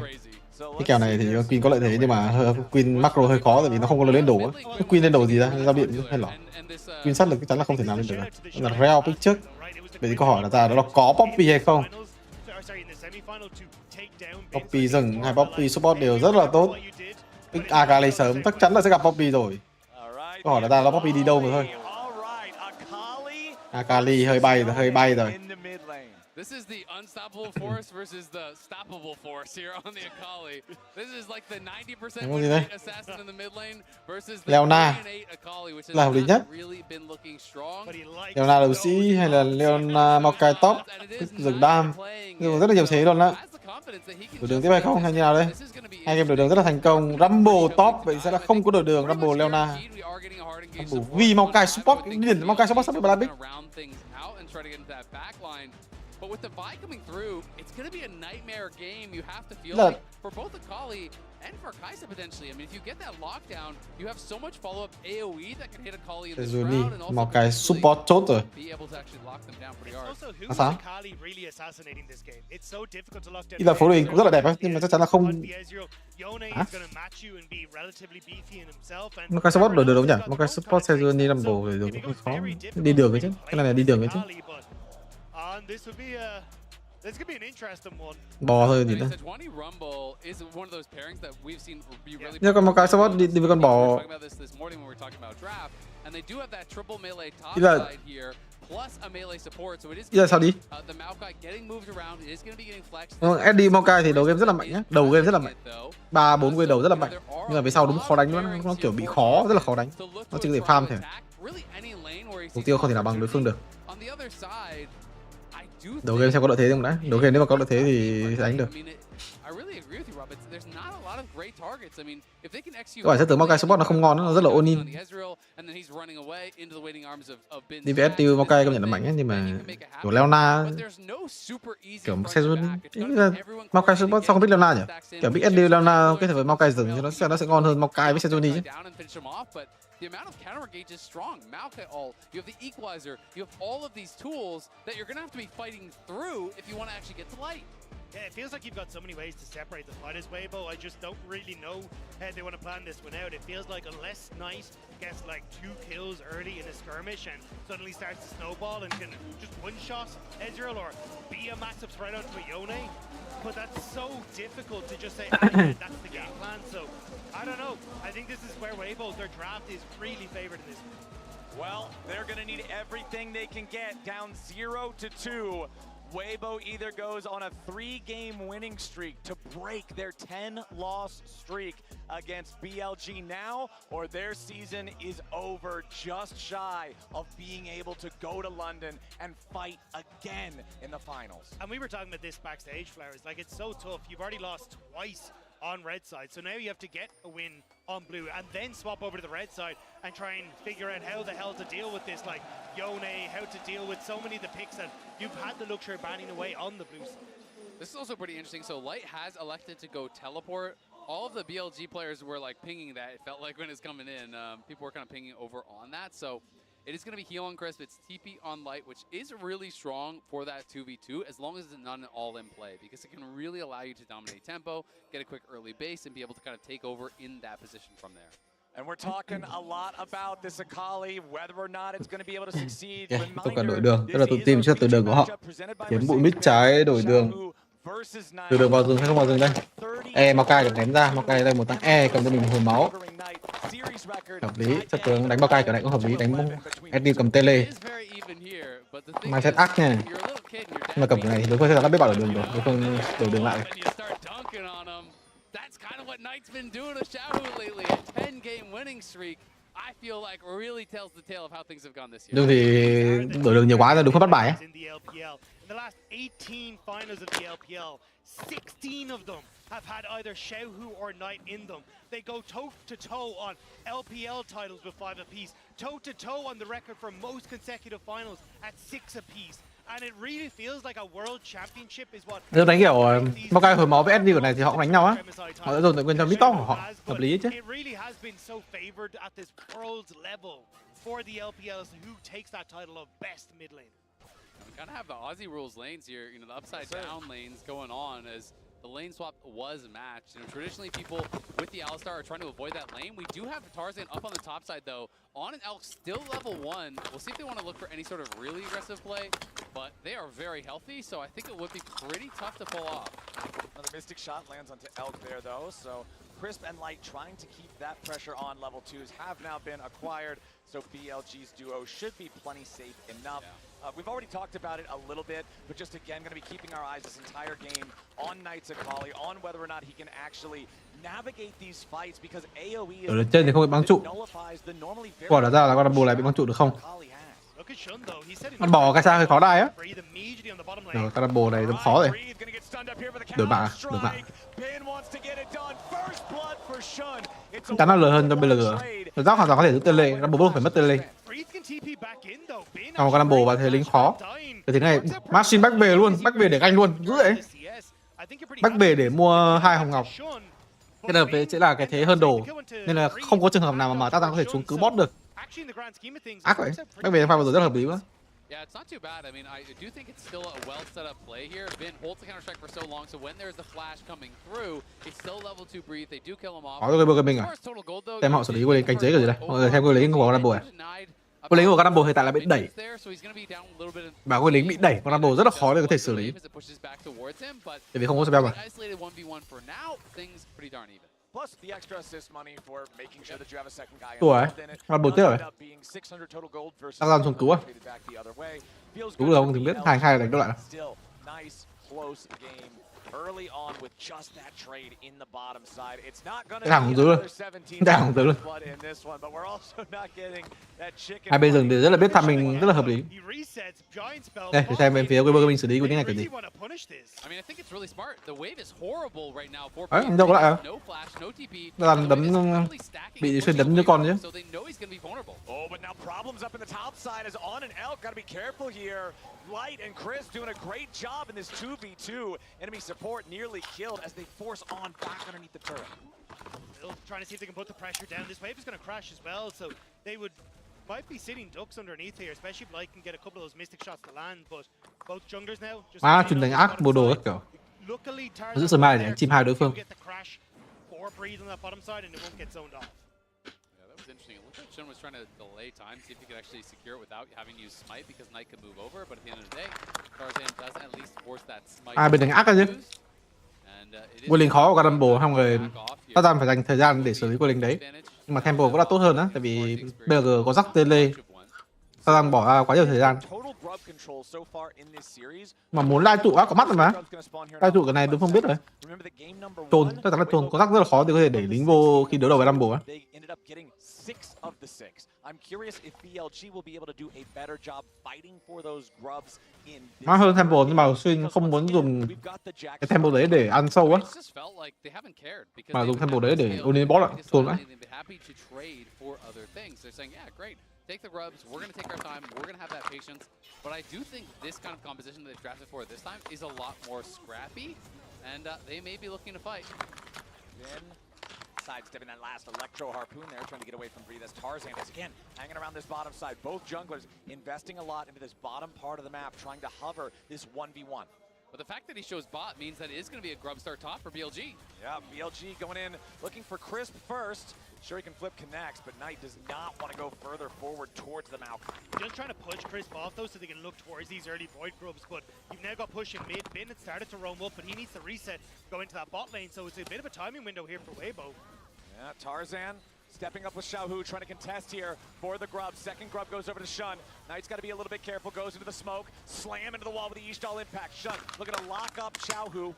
Cái kèo này thì Queen có lợi thế nhưng mà Queen macro hơi khó tại vì nó không có lên đổ á. Queen lên đổ gì ra? Giao điện hay lỏ? Queen sát lực chắc chắn là không thể nào lên được. Là Real pick trước. Vậy thì câu hỏi là ra đó là có Poppy hay không? Poppy rừng hay Poppy support đều rất là tốt. Pick Akali sớm chắc chắn là sẽ gặp Poppy rồi. Câu hỏi là ra Poppy đi đâu mà thôi. Akali hơi bay rồi. This is the unstoppable force versus the stoppable force here on the Akali. This is like the 90% win assassin in the mid lane versus the Leona Akali, which là hợp lý nhất. Leona đấu sĩ hay là Leona Maokai top, rừng đam, nhưng rất là nhiều thế luôn đó. Đổi đường tiếp hay không hay như nào đây? Hai game đổi đường rất là thành công. Rumble top vậy sẽ là không có đổi đường. Rumble Leona, Rumble vì Maokai support, điển Maokai support sắp bị Blackpick. But with the buy coming through, it's going to be a nightmare game. You have to feel like for both Akali and for Kaisa potentially. I mean, if you get that lockdown, you have so much follow-up AoE that can hit Akali in this round and also Maokai support chốt rồi. Be able to actually lock them down pretty hard. Sao? Ý là phố đình cũng rất là đẹp ấy, nhưng mà chắc chắn là không. Hả? Maokai support đổi đường đâu nhỉ? Maokai support Sejuani Rumble đổi đường cũng hơi khó. Đi đường cái chứ. Cái này là đi đường cái chứ. Bò thôi gì nữa. Nhưng còn một cái support đi với con bò. Ý là sao đi? SD Maokai thì đầu game rất là mạnh nhá. Đầu game rất là mạnh. 3-4 quay đầu rất là mạnh. Nhưng mà về sau đúng khó đánh luôn, nó kiểu bị khó, rất là khó đánh. Nó chỉ có thể farm thôi. Mục tiêu không thể nào bằng đối phương được. Đầu game xem có lợi thế không đã. Đầu game nếu mà có lợi thế thì đánh được. Câu hỏi sẽ tưởng Maokai support nó không ngon, nó rất là all-in. DVS tiêu Maokai công nhận là mạnh ấy, nhưng mà kiểu Leona kiểu Sejuani, Maokai support sao không biết Leona nhỉ? Kiểu biết SD Leona kết hợp với Maokai rừng thì nó sẽ ngon hơn Maokai với Sejuani chứ. The amount of counter engage is strong. Maokai ult, you have the equalizer, you have all of these tools that you're going to have to be fighting through if you want to actually get to light. Yeah, it feels like you've got so many ways to separate the fight as Weibo. I just don't really know how they want to plan this one out. It feels like unless Knight gets like 2 kills early in a skirmish and suddenly starts to snowball and can just one-shot Ezreal or be a matchup right onto a Yone. But that's so difficult to just say, that's the game plan. So, I don't know. I think this is where Weibo, their draft is really favored in this. Well, they're going to need everything they can get. Down 0-2. Weibo either goes on a 3-game winning streak to break their 10-loss streak against BLG now, or their season is over just shy of being able to go to London and fight again in the finals. And we were talking about this backstage, Flowers. Like, it's so tough. You've already lost twice on red side, so now you have to get a win on blue and then swap over to the red side and try and figure out how the hell to deal with this, like Yone, how to deal with so many of the picks that you've had the luxury of banning away on the blue side. This is also pretty interesting. So Light has elected to go teleport. All of the BLG players were like pinging that. It felt like when it's coming in, people were kind of pinging over on that. So It is going to be heal on Crisp. It's TP on Light, which is really strong for that 2v2 as long as it's not an all-in play, because it can really allow you to dominate tempo, get a quick early base, and be able to kind of take over in that position from there. And we're talking a lot about this Akali, whether or not it's going to be able to succeed. Tôi cần đổi đường, tức là tôi tìm trước từ đường của họ. Kiếm bụi mid trái đổi đường. Từ đường vào rừng hay không vào rừng đây? Maokai được ném ra, Maokai đây một tăng cầm cho mình hồi máu. Hợp lý, chắc tướng đánh Maokai kiểu này cũng hợp lý, đánh Eddie cầm tele. Mindset ác nha. Nhưng mà cầm cái này thì đối phương sẽ đã biết bảo đổi đường rồi, đối phương đổi đường lại. That's kind of what Knight's been doing to Xiaohu lately. A 10-game winning streak, I feel like really tells the tale of how things have gone this year. Nhưng thì đổi đường nhiều quá rồi đúng không bắt bài á. In the last 18 finals of the LPL, 16 of them have had either Xiaohu or Knight in them. They go toe-to-toe on LPL titles with 5 apiece, toe-to-toe on the record for most consecutive finals at 6 apiece. And it really feels like a world championship is what. Nếu đánh kiểu Maokai hồi máu với Eddie của này thì họ cũng đánh nhau á. Họ đã dồn tự nguyên cho mid top của họ, hợp lý chứ. It really has been so favored at this world's level for the LPLs who takes that title of best mid lane. We kind of have the Aussie rules lanes here, you know, the upside down lanes going on as the lane swap was matched. You know, traditionally people with the Alistar are trying to avoid that lane. We do have Tarzan up on the top side though. On an Elk, still level 1. We'll see if they want to look for any sort of really aggressive play, but they are very healthy, so I think it would be pretty tough to pull off. Another Mystic shot lands onto Elk there though, so Crisp and Light trying to keep that pressure on level 2s have now been acquired, so BLG's duo should be plenty safe enough. Yeah. We've already talked about it a little bit, but just again, going to be keeping our eyes this entire game on Knight's Akali, on whether or not he can actually navigate these fights, because AoE is ở trên thì không bị băng trụ. Quả đã ra là con Rumble này bị băng trụ được không? Con bỏ cái sao hơi khó đai á. Rồi, con Rumble này rất khó rồi. Đổi bạn à? Đổi bạn. Chắc chắn là lừa hơn cho BLG. Giáp hoàn toàn có thể giữ tele, Rumble không phải mất tele. Còn con Rumble và thế lính khó. Cái thế này, Machine back về luôn, back về để ganh luôn, dữ vậy. Back về để mua 2 hồng ngọc. Cái đợt đấy sẽ là cái thế hơn đồ, nên là không có trường hợp nào mà Tarzan có thể xuống cứu bot được. Ác vậy, back về pha bao giờ rất hợp lý quá. Yeah, it's not too bad. I mean, I do think it's still a well set up play here. Viên holds the counter strike for so long, so when there's the flash coming through, it's still level 2 breathe. They do kill him off. Có cái mình à? Xem họ xử lý cái cánh chế kiểu gì đây. Mọi người xem cái lính của Rumble à? Cái lính của Rumble hiện tại là bị đẩy. Và cái lính bị đẩy, con Rumble rất là khó để có thể xử lý. Tại vì không có spell mà. Plus the extra assist money for making sure that you have a second guy involved in it. Rumble tiếp rồi. Tarzan xuống cứu à? Cứu được không thì biết, hai đánh các bạn. Early on with just that trade in the bottom side. It's not going to be another 17 blood in this one, but we're also not getting that chicken. Hai bên rừng thì rất là biết tham mình rất là hợp lý. Đây, để xem bên phía WBG xử lý của những này kiểu gì. I mean, I think it's really smart. The wave is horrible right now for Đấy, đâu có lại à? No flash, no TP. Làm đấm bị xuyên đấm như con chứ. So they know he's going to be vulnerable. Oh, but now problems up in the top side is on an Elk. Got to be careful here. Light and Chris doing a great job in this 2v2. Enemy support nearly killed as they force on back underneath the turret. Still trying to see if they can put the pressure down. This wave is going to crash as well, so they might be sitting ducks underneath here, especially if Light can get a couple of those mystic shots to land. But both junglers now just truyền đánh ác bộ đồ các kiểu. Giữ sờ mai để chim hai đối phương. Interesting. It looked like Shen was trying to delay time, see if he could actually secure it without having to use smite, because Knight could move over. But at the end of the day, Tarzan does at least force that smite. Bên đánh ác chứ. Quân lính khó của Rumble, xong rồi Tarzan phải dành thời gian để xử lý quân lính đấy. Nhưng mà tempo cũng là tốt hơn á, tại vì BLG có rắc tele. Tarzan bỏ ra quá nhiều thời gian. Mà muốn lai trụ á, có mắt rồi mà. Lai trụ cái này đúng không biết rồi. Trôn, chắc chắn là trôn, có rắc rất là khó để có thể đẩy lính vô khi đối đầu với Rumble á. Mắc hơn tempo, nhưng mà Xuyên không muốn dùng cái tempo đấy để ăn sâu á. Mà dùng tempo đấy để ôn boss ạ, trôn lại. Take the grubs, we're going to take our time, we're going to have that patience, but I do think this kind of composition that they've drafted for this time is a lot more scrappy, and they may be looking to fight. Then sidestepping that last Electro Harpoon there, trying to get away from Breathe as Tarzan is again hanging around this bottom side. Both junglers investing a lot into this bottom part of the map, trying to hover this 1v1. But the fact that he shows bot means that it is going to be a grub start top for BLG. Yeah, BLG going in, looking for Crisp first. Sure, he can flip connects, but Knight does not want to go further forward towards the Malcolm. Just trying to push Crisp off, though, so they can look towards these early Void grubs. But you've now got push in mid. Bin had started to roam up, but he needs to reset, go into that bot lane. So it's a bit of a timing window here for Weibo. Yeah, Tarzan stepping up with Xiaohu, trying to contest here for the grub. Second grub goes over to Shun. Knight's got to be a little bit careful, goes into the smoke, slam into the wall with the Eastall impact. Shun looking to lock up Xiaohu.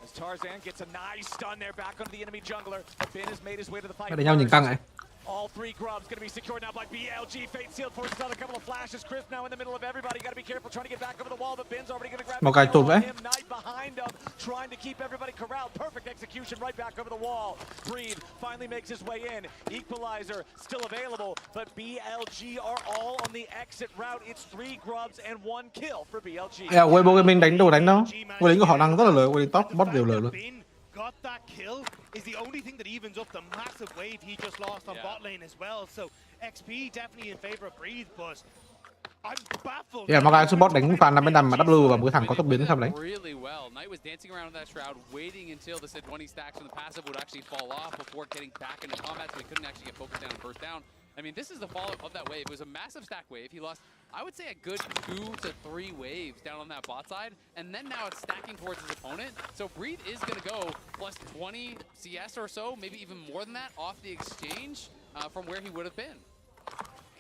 As Tarzan gets a nice stun there back onto the enemy jungler. Bin has made his way to the fight. Đánh nhau nhìn căng này. All three grubs going to be secured now by BLG. Fate sealed, forces out a couple of flashes. Crisp now in the middle of everybody. Got to be careful trying to get back over the wall, but Bin's already going to grab Một cái tụt đấy. him. Knight behind him, trying to keep everybody corralled. Perfect execution right back over the wall. Breathe finally makes his way in. Equalizer still available, but BLG are all on the exit route. It's 3 grubs and 1 kill for BLG. Weibo Gaming đánh đâu đánh đâu. Weibo đánh của họ năng rất là lớn, Weibo top bot đều lớn luôn. Got that kill is the only thing that evens up the massive wave he just lost on bot lane as well. So XP definitely in favor of Breathe, but I'm baffled. Yeah, một cái support đánh pha 5/5 mà W và một cái thằng có tốc biến xong đấy. Really well. Knight was dancing around in that shroud, waiting until the said 20 stacks from the passive would actually fall off before getting back into combat, so he couldn't actually get focused down and burst down. I mean, this is the fallout of that wave. It was a massive stack wave. He lost, I would say, a good 2 to 3 waves down on that bot side. And then now it's stacking towards his opponent. So Breathe is going to go plus 20 CS or so, maybe even more than that, off the exchange from where he would have been.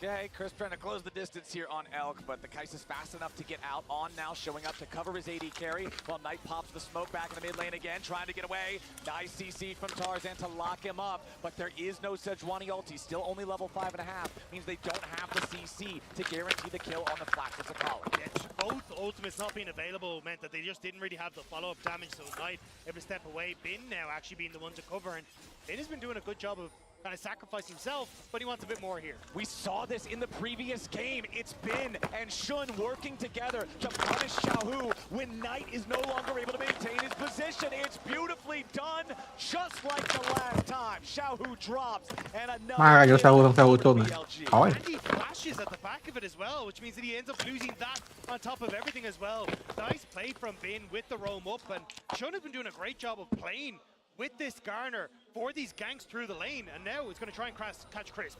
Okay, Chris trying to close the distance here on Elk, but the Kais is fast enough to get out on now, showing up to cover his AD carry, while Knight pops the smoke back in the mid lane again, trying to get away. Nice CC from Tarzan to lock him up, but there is no Sejuani ulti, still only level 5.5, means they don't have the CC to guarantee the kill on the flash with Sakala. Yeah, both ultimates not being available meant that they just didn't really have the follow-up damage, so Knight able to step away. Bin now actually being the one to cover, and Bin has been doing a good job of kind of sacrifice himself, but he wants a bit more here. We saw this in the previous game. It's Bin and Shun working together to punish Xiaohu when Knight is no longer able to maintain his position. It's beautifully done, just like the last time. Xiaohu drops, and Mai another Xiaohu chôn này. Khó ấy. And he flashes at the back of it as well, which means that he ends up losing that on top of everything as well. Nice play from Bin with the roam up, and Shun has been doing a great job of playing with this Garner for these ganks through the lane, and now it's going to try and catch Crisp.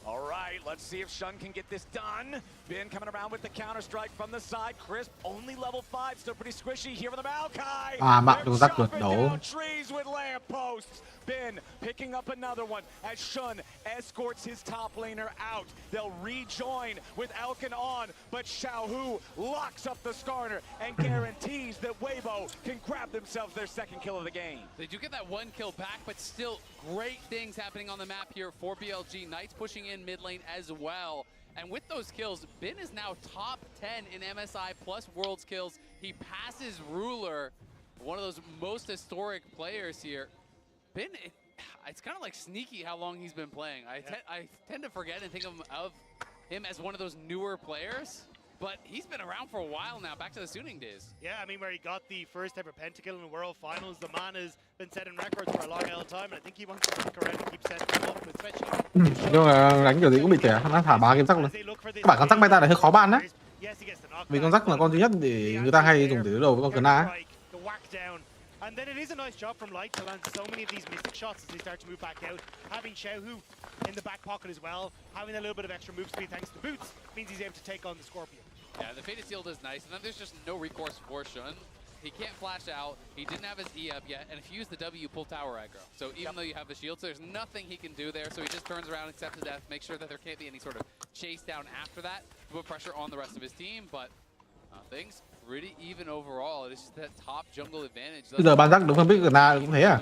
All right, let's see if Shun can get this done. Bin coming around with the counter-strike from the side. Crisp, only level 5, still pretty squishy here with the Maokai. Mạng đường rắc vượt đổ. Trees with lampposts. Bin picking up another one as Shun escorts his top laner out. They'll rejoin with Elkin on, but Xiaohu locks up the Skarner and guarantees that Weibo can grab themselves their second kill of the game. They do get that 1 kill back, but still great things happening on the map here for BLG. Knight's pushing in mid lane as well. And with those kills, Bin is now top 10 in MSI plus Worlds kills. He passes Ruler, one of those most historic players here. Bin, it's kind of like sneaky how long he's been playing. I tend to forget and think of him as one of those newer players, but he's been around for a while now, back to the Suning days. Yeah, I mean, where he got the first ever pentakill in the World Finals, the man has been setting records for a long hell time, and I think he wants to stick around and keep setting them up, especially. Nhưng mà đánh kiểu gì cũng bị trẻ, nó thả 3 game rắc luôn. Các bạn con rắc meta này hơi khó ban đấy. Vì con rắc là con duy nhất để người ta hay dùng để đối đầu với con Kna. And then it is a nice job from Light to land so many of these mystic shots as they start to move back out. Having Xiaohu in the back pocket as well, having a little bit of extra move speed thanks to boots, means he's able to take on the Scorpion. Yeah, the Fated Shield is nice, and then there's just no recourse for Shun. He can't flash out, he didn't have his E up yet, and if you use the W, pull tower aggro. So even though you have the shields, there's nothing he can do there, so he just turns around, accepts the death, makes sure that there can't be any sort of chase down after that to put pressure on the rest of his team, but things pretty even overall. It's just that top jungle advantage. Bây giờ ban rắc đúng không biết Kna cũng thế à?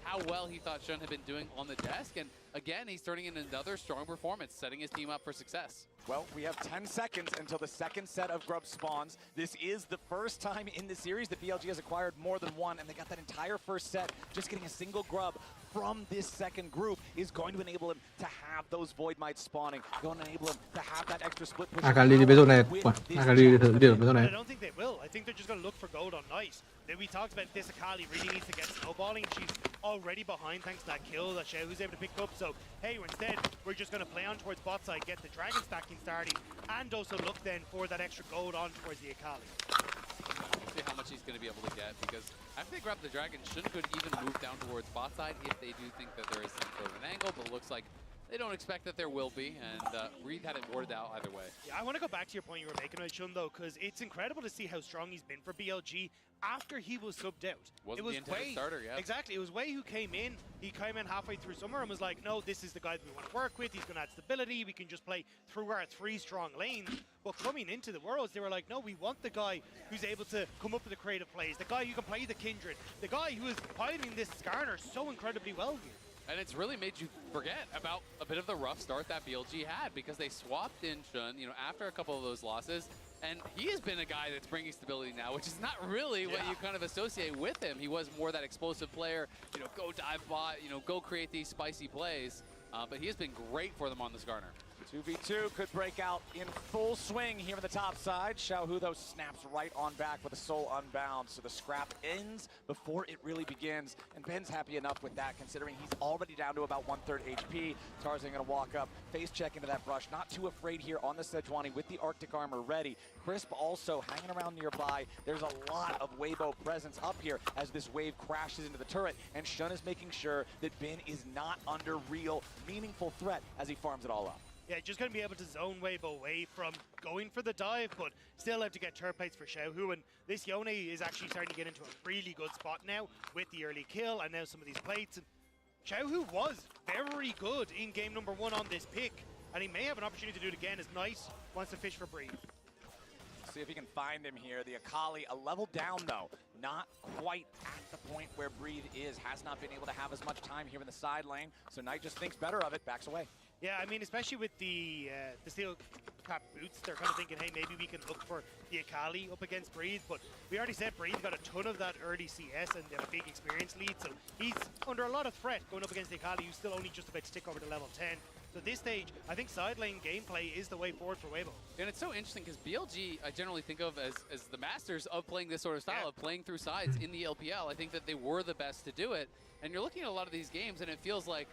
How well he thought Shun had been doing on the desk, and again, he's turning in another strong performance, setting his team up for success. Well, we have 10 seconds until the second set of grubs spawns. This is the first time in the series that BLG has acquired more than one, and they got that entire first set just getting a single grub from this second group is going to enable him to have those Void Mites spawning, going to enable him to have that extra split push. Akali đi với zone này, Akali thử điểm với zone này. I don't think they will. I think they're just going to look for gold on Night. Then we talked about this Akali really needs to get snowballing. She's already behind thanks to that kill that Xiaohu's able to pick up. So, hey, instead, we're just going to play on towards bot side, get the dragon stacking starting, and also look then for that extra gold on towards the Akali. See how much he's going to be able to get, because after they grab the dragon, Shun could even move down towards bot side if they do think that there is some sort of an angle, but it looks like they don't expect that there will be, and Reed had it warded out either way. Yeah, I want to go back to your point you were making on Shun, though, because it's incredible to see how strong he's been for BLG after he was subbed out. Wasn't the intended starter, yeah. Exactly, it was Wei who came in. He came in halfway through summer and was like, no, this is the guy that we want to work with. He's going to add stability. We can just play through our 3 strong lanes. But coming into the Worlds, they were like, no, we want the guy who's able to come up with the creative plays, the guy who can play the Kindred, the guy who is piloting this Skarner so incredibly well here. And it's really made you forget about a bit of the rough start that BLG had, because they swapped in Shun, after a couple of those losses. And he has been a guy that's bringing stability now, which is not really what you kind of associate with him. He was more that explosive player, go dive bot, go create these spicy plays. But he has been great for them on the Skarner. 2v2 could break out in full swing here on the top side. Xiaohu, though, snaps right on back with a soul unbound. So the scrap ends before it really begins. And Ben's happy enough with that, considering he's already down to about 1/3 HP. Tarzan going to walk up, face check into that brush. Not too afraid here on the Sejuani with the Arctic armor ready. Crisp also hanging around nearby. There's a lot of Weibo presence up here as this wave crashes into the turret. And Shun is making sure that Ben is not under real, meaningful threat as he farms it all up. Yeah, just going to be able to zone Weibo away from going for the dive, but still have to get turret plates for Xiaohu. And this Yone is actually starting to get into a really good spot now with the early kill and now some of these plates. And Xiaohu was very good in game number 1 on this pick, and he may have an opportunity to do it again as Knight wants to fish for Breathe. See if he can find him here. The Akali, a level down though, not quite at the point where Breathe is. Has not been able to have as much time here in the side lane, so Knight just thinks better of it, backs away. Yeah, I mean, especially with the steel cap boots, they're kind of thinking, hey, maybe we can look for the Akali up against Breathe, but we already said Breathe got a ton of that early CS and a big experience lead, so he's under a lot of threat going up against the Akali, who's still only just about to stick over to level 10. So at this stage, I think side lane gameplay is the way forward for Weibo. And it's so interesting because BLG, I generally think of as the masters of playing this sort of style, of playing through sides in the LPL. I think that they were the best to do it. And you're looking at a lot of these games, and it feels like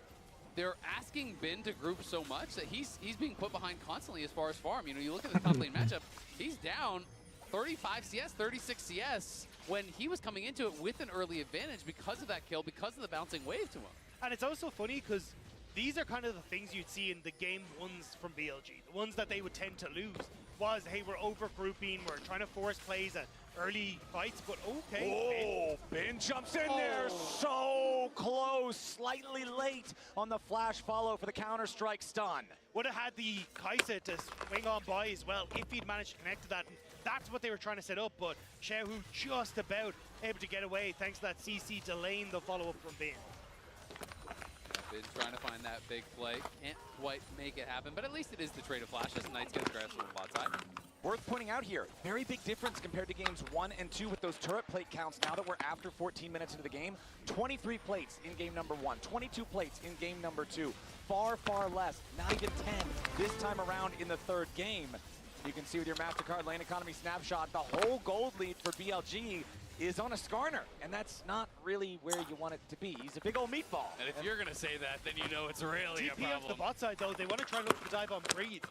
they're asking Ben to group so much that he's being put behind constantly as far as farm. You look at the top lane matchup, he's down 35 CS, 36 CS when he was coming into it with an early advantage because of that kill, because of the bouncing wave to him. And it's also funny because these are kind of the things you'd see in the game 1s from BLG. The ones that they would tend to lose was, hey, we're over grouping, we're trying to force plays at early fights, but okay. Oh, Ben jumps in there, so close, slightly late on the flash follow for the Counter-Strike stun. Would have had the Kaisa to swing on by as well if he'd managed to connect to that. And that's what they were trying to set up, but Xiaohu just about able to get away thanks to that CC delaying the follow-up from Ben. Been trying to find that big play, can't quite make it happen, but at least it is the trade of flashes. Knight's gonna grasp from the bot side. Worth pointing out here, very big difference compared to games 1 and 2 with those turret plate counts now that we're after 14 minutes into the game. 23 plates in game number 1, 22 plates in game number 2. Far, far less, not even 10 this time around in the 3rd game. You can see with your MasterCard lane economy snapshot, the whole gold lead for BLG is on a Skarner, and that's not really where you want it to be. He's a big old meatball. And if you're gonna say that, then you know it's really a TP problem. off the bot side, though, they want to try and look for the dive on Breathe.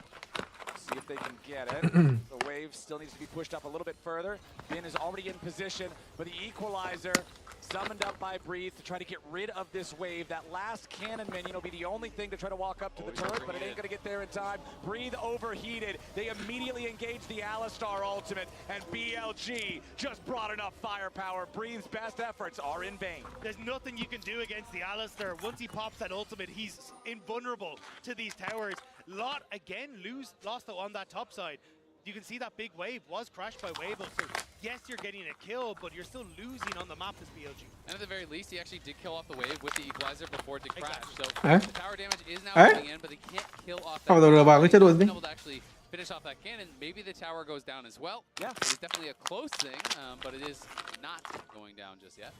See if they can get it. The wave still needs to be pushed up a little bit further. Ben is already in position, but the equalizer summoned up by Breathe to try to get rid of this wave. That last cannon minion will be the only thing to try to walk up to the turret, but it ain't gonna get there in time. Breathe overheated. They immediately engage the Alistar ultimate, and BLG just brought enough firepower. Breathe's best efforts are in vain. There's nothing you can do against the Alistar. Once he pops that ultimate, he's invulnerable to these towers. Lot again lost though on that top side. You can see that big wave was crashed by Weibo, so yes, you're getting a kill, but you're still losing on the map as BLG. And at the very least, he actually did kill off the wave with the equalizer before it did crash. Exactly. So the tower damage is now coming in, but they can't kill off that. Vào đầu vào cái chế độ gì? Able to actually finish off that cannon, maybe the tower goes down as well. Yeah. It's definitely a close thing, but it is not going down just yet.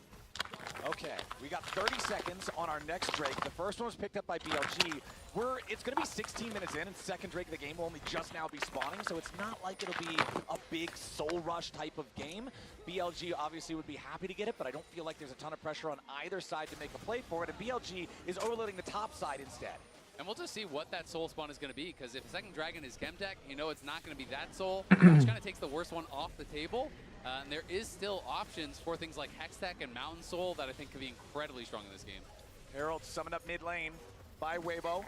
Okay, we got 30 seconds on our next Drake. The first one was picked up by BLG. It's going to be 16 minutes in, and second Drake of the game will only just now be spawning, so it's not like it'll be a big soul rush type of game. BLG obviously would be happy to get it, but I don't feel like there's a ton of pressure on either side to make a play for it, and BLG is overloading the top side instead. And we'll just see what that soul spawn is going to be, because if second dragon is Chemtech, you know it's not going to be that soul, which kind of takes the worst one off the table. And there is still options for things like Hextech and Mountain Soul that I think could be incredibly strong in this game. Herald summoned up mid lane by Weibo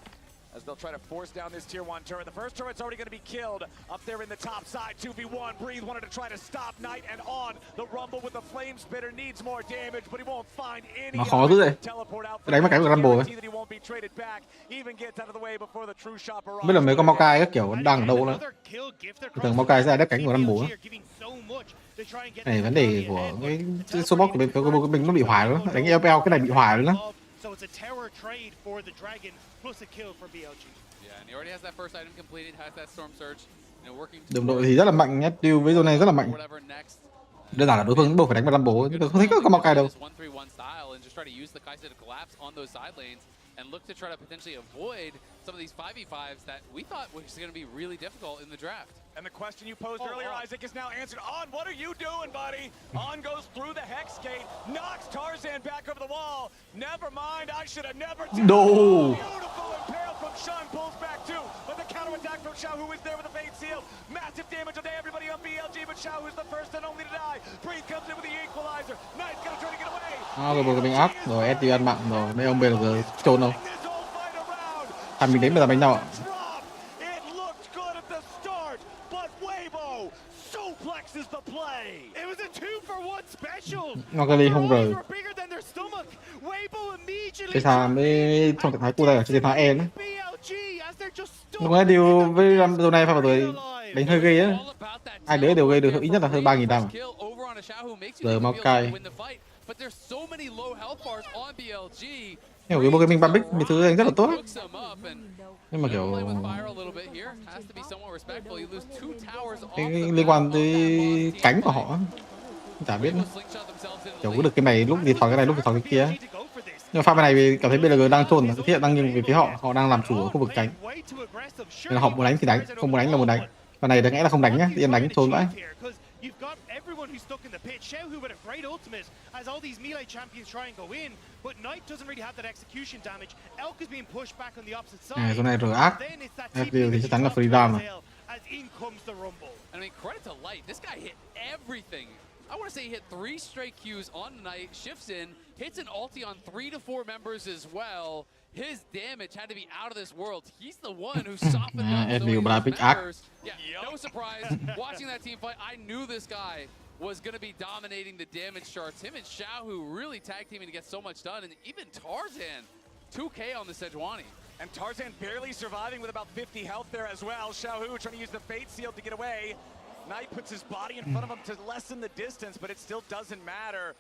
as they'll try to force down this tier 1 turret. The first turret's already going to be killed up there in the top side. 2v1. Breathe wanted to try to stop Knight, and on the rumble with the flame spitter needs more damage, but he won't find any. Nó khó dữ vậy. Đánh một cái của Rumble ấy. Biết là mấy con Maokai các kiểu vẫn đang ở đâu nữa. Thường Maokai sẽ đắp cánh của Rumble á. Này vấn đề của cái số box của mình nó bị hoài rồi. Đánh LPL cái này bị hoài rồi đó. So it's a tower trade for the Dragon plus a kill for BLG. Yeah, and he already has that first item completed, has that storm surge. Đồng đội thì rất là mạnh nhá, deal với zone này rất là mạnh. Đơn giản là đối phương buộc phải đánh vào Rumble, nhưng tôi không thích có Maokai đâu. And look to try to potentially avoid some of these 5v5s that we thought was going to be really difficult in the draft. And the question you posed earlier, Isaac, is now answered. On, what are you doing, buddy? On goes through the Hex Gate, knocks Tarzan back over the wall. Never mind, I should have never done No. Beautiful Imperial from Sean pulls back too. But the counterattack from Xiao, who is there with the Fate Seal. Massive damage on everybody on BLG, but Xiao is the first and only to die. Breathe comes in with the equalizer. Knight's gonna try to get away. Rồi một mình áp, rồi ST ăn mặn rồi, mấy ông BLG trôn đâu. Tham mình đến bây giờ đánh đâu ạ? Magali không rời. Cái sao mới trong trạng thái cua tay ở trên thái E nữa. Lúc nãy điều với giờ này phải vào rồi đánh hơi gây á. Hai đứa đều gây được ít nhất là hơn 3.000 đam. Giờ Maokai. Hiểu cái Pokémon Bambic mấy thứ anh rất là tốt. Nhưng mà kiểu cái liên quan tới cánh của họ chả biết nữa. Kiểu có được cái này lúc thì thỏi cái này lúc thì thỏi cái kia. Nhưng mà pha bên này cảm thấy BLG đang trôn, thực hiện đang nghiêng về phía họ, họ đang làm chủ ở khu vực cánh. Nên là họ muốn đánh thì đánh, không muốn đánh là muốn đánh. Và này đáng lẽ là không đánh nhá, yên đánh trôn vậy. Everyone who's stuck in the pit. Xiaohu with a great ultimate as all these melee champions try and go in, but Knight doesn't really have that execution damage. Elk is being pushed back on the opposite side. Chỗ này rồi ác. Điều thì chắc chắn là free down rồi. As in comes the rumble. I mean, credit to Light. This guy hit everything. I want to say he hit 3 straight Qs on Knight, shifts in, hits an ulti on 3 to 4 members as well. His damage had to be out of this world. He's the one who softened up those members. Yeah, no surprise. Watching that team fight, I knew this guy was going to be dominating the damage charts. Him and Xiaohu really tag teaming to get so much done. And even Tarzan, 2K on the Sejuani. And Tarzan barely surviving with about 50 health there as well. Xiaohu trying to use the Fate Seal to get away. Knight puts his body in front of him to lessen the distance, but it still doesn't matter.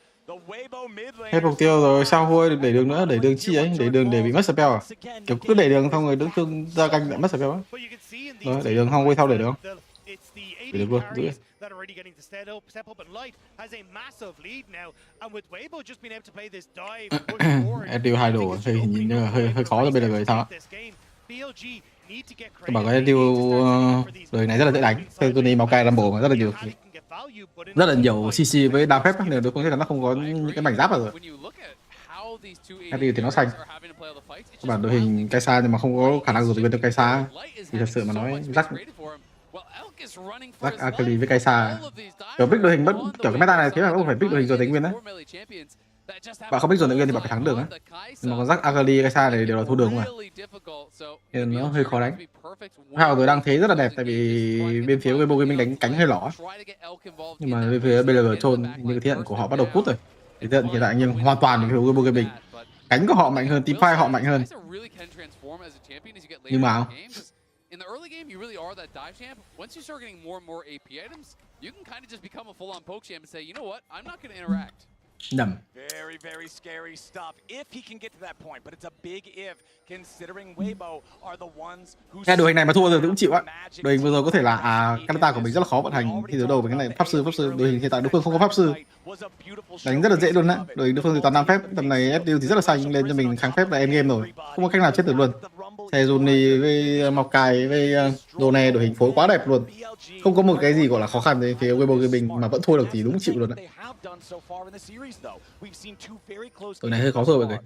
Hết mục tiêu rồi, sao hôi để đường nữa, để đường chi ấy, để đường để bị mất spell à? Kiểu cứ để đường xong rồi đứng tương ra canh lại mất spell á. Rồi, để đường không quay sau để được không? Để được luôn, giữ. Deal 2 đồ thì nhìn như là hơi khó cho BLG thì sao? Tôi bảo cái deal đời này rất là dễ đánh. Theo tôi nghĩ Maokai Rumble mà rất là nhiều CC với đam phép nên đối phương chắc chắn nó không có những cái mảnh giáp rồi. Deal thì nó xanh. Các bản đội hình Kaisa nhưng mà không có khả năng dùng bên trong Kaisa thì thật sự mà nói rắc Akali với Kaisa. Kiểu pick đội hình vẫn kiểu cái meta này thế là không phải pick đội hình rồi tính nguyên đấy. Bạn không biết rồi tự nhiên thì bạn phải thắng đường á. Nhưng mà con rắc Akali Kaisa này đều là thua đường mà. Nên nó hơi khó đánh. Hào rồi đang thế rất là đẹp tại vì bên phía WBG mình đánh cánh hơi lỏ. Nhưng mà bên phía BLG trôn như cái thiện của họ bắt đầu cút rồi. Thì thiện hiện tại nhưng hoàn toàn bên phía WBG mình. Cánh của họ mạnh hơn, teamfight họ mạnh hơn. Nhưng mà in the early game, you really are that dive champ. Once you start getting more and more AP items, you can kind of just become a full-on poke champ and say, you know what, I'm not going to interact. Nhầm. Very, very scary stuff if he can get to that point, but it's a big if considering Weibo are the ones who. Cái đội hình này mà thua rồi thì cũng chịu á. Đội hình vừa rồi có thể là Canada của mình rất là khó vận hành khi đối đầu với cái này pháp sư đội hình hiện tại đối phương không có pháp sư. Đánh rất là dễ luôn á. Đội hình đối phương thì toàn 5 phép, tầm này SDU thì rất là xanh lên cho mình kháng phép là end game rồi. Không có cách nào chết được luôn. Thề Juni với Mọc Cài với đồ này đội hình phối quá đẹp luôn. Không có một cái gì gọi là khó khăn về phía Weibo Gaming mà vẫn thua được thì đúng chịu luôn đấy. Đội này hơi khó thua mọi người.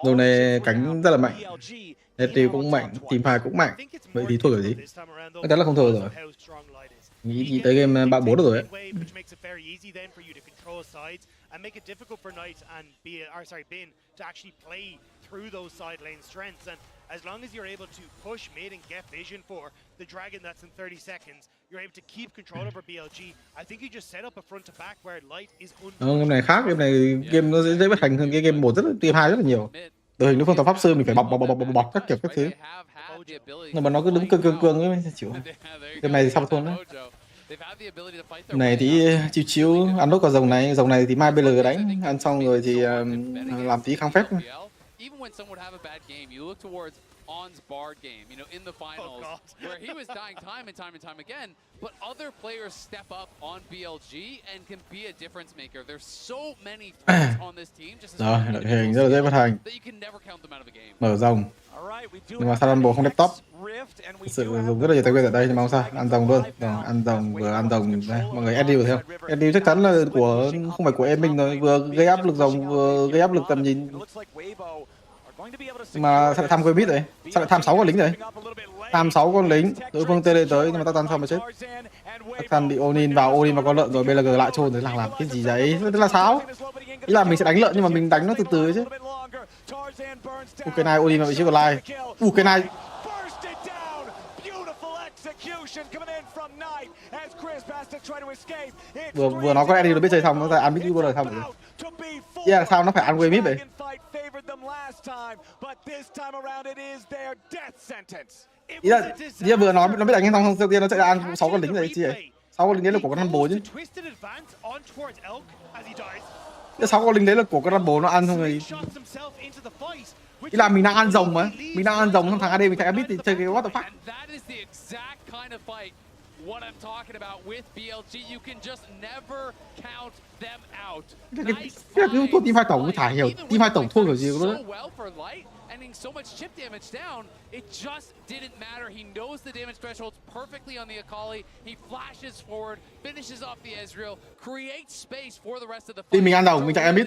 Đội này cánh rất là mạnh. SDU cũng mạnh, team 2 cũng mạnh. Vậy thì thua kiểu gì? Chắc chắn là không thua rồi. Nghĩ tới game 3-4 được rồi ấy. Through those side lane strengths, and as long as you're able to push mid and get vision for the dragon that's in 30 seconds, you're able to keep control over BLG. I think you just set up a front to back where Light is game này khác, game này game nó dễ vận hành hơn cái game 1 team 2 rất là nhiều. Đội hình đối phương toàn pháp sư mình phải bọc các kiểu các thứ. Nhưng mà nó cứ đứng cương ấy chịu. Game này thì sao mà thua nữa. Này thì chiếu ăn nốt vào dòng này thì mai BLG đánh, ăn xong rồi thì làm tí kháng phép. Even when someone would have a bad game, you look towards On's Bard game, you know, in the finals, where he was dying time and time again, but other players step up on BLG and can be a difference maker. There's so many threats on this team, just rồi, đội hình rất là dễ vận hành. Mở rồng. Nhưng mà Salon không laptop. Thực sự dùng rất là nhiều tài nguyên ở đây nhưng mà không sao, ăn rồng luôn. Rồi, ăn rồng đây, mọi người SDU theo. SDU chắc chắn là không phải của em mình rồi, vừa gây áp lực rồng vừa gây áp lực tầm nhìn. Mà sao lại Tham quay mid rồi? Sao lại Tham 6 con lính rồi? Tham 6 con lính, đối phương TD tới nhưng mà Tắc Tan sao mà chết? Tắc Tan bị Onin vào con lợn rồi, BLG lại chôn rồi làm cái gì đấy? Tức là sao? Ý là mình sẽ đánh lợn nhưng mà mình đánh nó từ từ chứ. Cái này Onin vào vị trí còn lai. Cái này vừa nó có đi nó biết chơi xong nó ăn biết bao giờ xong rồi. Yeah, sao nó phải ăn quay mid vậy? Ý là vừa nó biết đánh xong đầu tiên nó sẽ ăn 6 con lính rồi chứ vậy? 6 con lính đấy là của con Rumble chứ. Cái 6 con lính đấy là của con Rumble nó ăn xong rồi. Ý là mình đang ăn rồng mà, mình đang ăn rồng xong thằng AD mình chạy biết thì chơi cái what the fuck. What I'm talking about with BLG, you can just never count them out. Cái thua team 2 tổng thả hiểu, team 2 tổng thua kiểu gì luôn đấy. Ending so much chip damage down, it just didn't matter. He knows the damage thresholds perfectly on the Akali. He flashes forward, finishes off the Ezreal, creates space for the rest of the fight. Mình ăn đầu, mình chạy mid.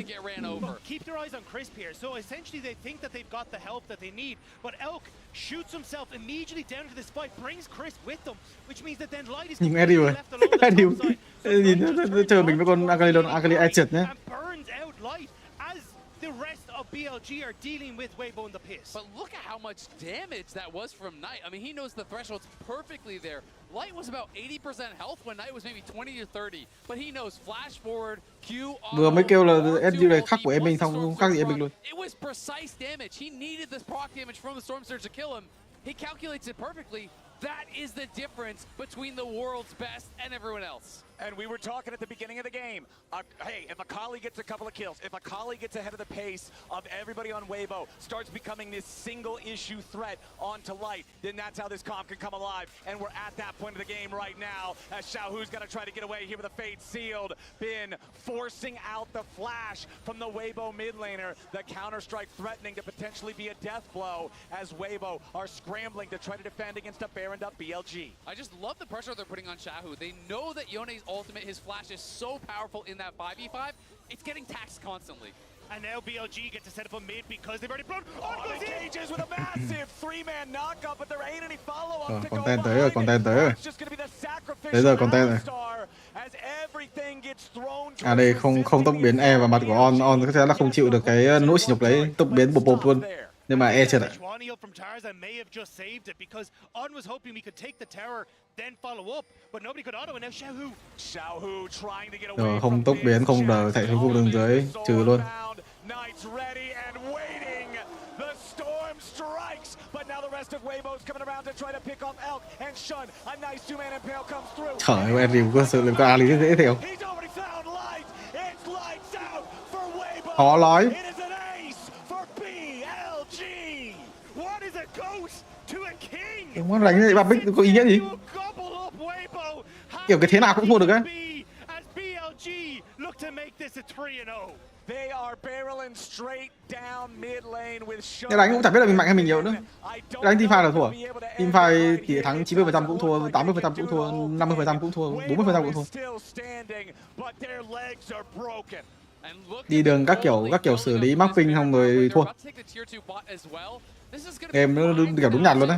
Keep their eyes on Crisp here. So essentially they think that they've got the help that they need, but Elk shoots himself immediately down to this fight, brings Crisp with them, which means that then Light is left alone. Nhìn chờ mình với con Akali ai trượt nhé. Burns out Light as the rest of BLG are dealing with Weibo in the piss. But look at how much damage that was from Knight. I mean, he knows the thresholds perfectly there. Light was about 80% health when Knight was maybe 20 or 30, but he knows flash forward, Q. Vừa mới kêu là SDU này khác của em mình, không khác gì em mình luôn. It was precise damage. He needed this proc damage from the Storm Surge to kill him. He calculates it perfectly. That is the difference between the world's best and everyone else. And we were talking at the beginning of the game. Hey, if Akali gets a couple of kills, if Akali gets ahead of the pace of everybody on Weibo, starts becoming this single issue threat onto Light, then that's how this comp can come alive. And we're at that point of the game right now as Xiaohu's going to try to get away here with a fade sealed. Been forcing out the flash from the Weibo mid laner. The counter-strike threatening to potentially be a death blow as Weibo are scrambling to try to defend against a Baroned up BLG. I just love the pressure they're putting on Xiaohu. They know that Yone's ultimate, his flash is so powerful in that 5v5, it's getting taxed constantly. And now BLG get to set up a mid because they've already blown. On cages with a massive 3-man knockup, but there ain't any follow-up to go content tới rồi, content tới rồi. It's just going to be the sacrificial star as everything gets thrown. Đây không tốc biến E vào mặt của On chắc chắn là không chịu được cái nỗi sỉ nhục đấy, tốc biến bộp luôn. Nhưng mà E trượt ạ. Rồi không tốc biến, không đờ, chạy xuống vùng đường dưới, trừ luôn. Trời ơi, em có sự làm có Ali dễ theo. Khó nói. Đúng không, đánh bạc bích có ý nghĩa gì? Kiểu cái thế nào cũng thua được á. Cái đánh cũng chẳng biết là mình mạnh hay mình nhiều nữa. Cái đánh teamfight là thua. Teamfight thì thắng 90% cũng thua, 80% cũng thua, 50% cũng thua, 40% cũng thua. Đi đường các kiểu xử lý mapping xong rồi thua. Game nó kiểu đúng nhạt luôn đấy.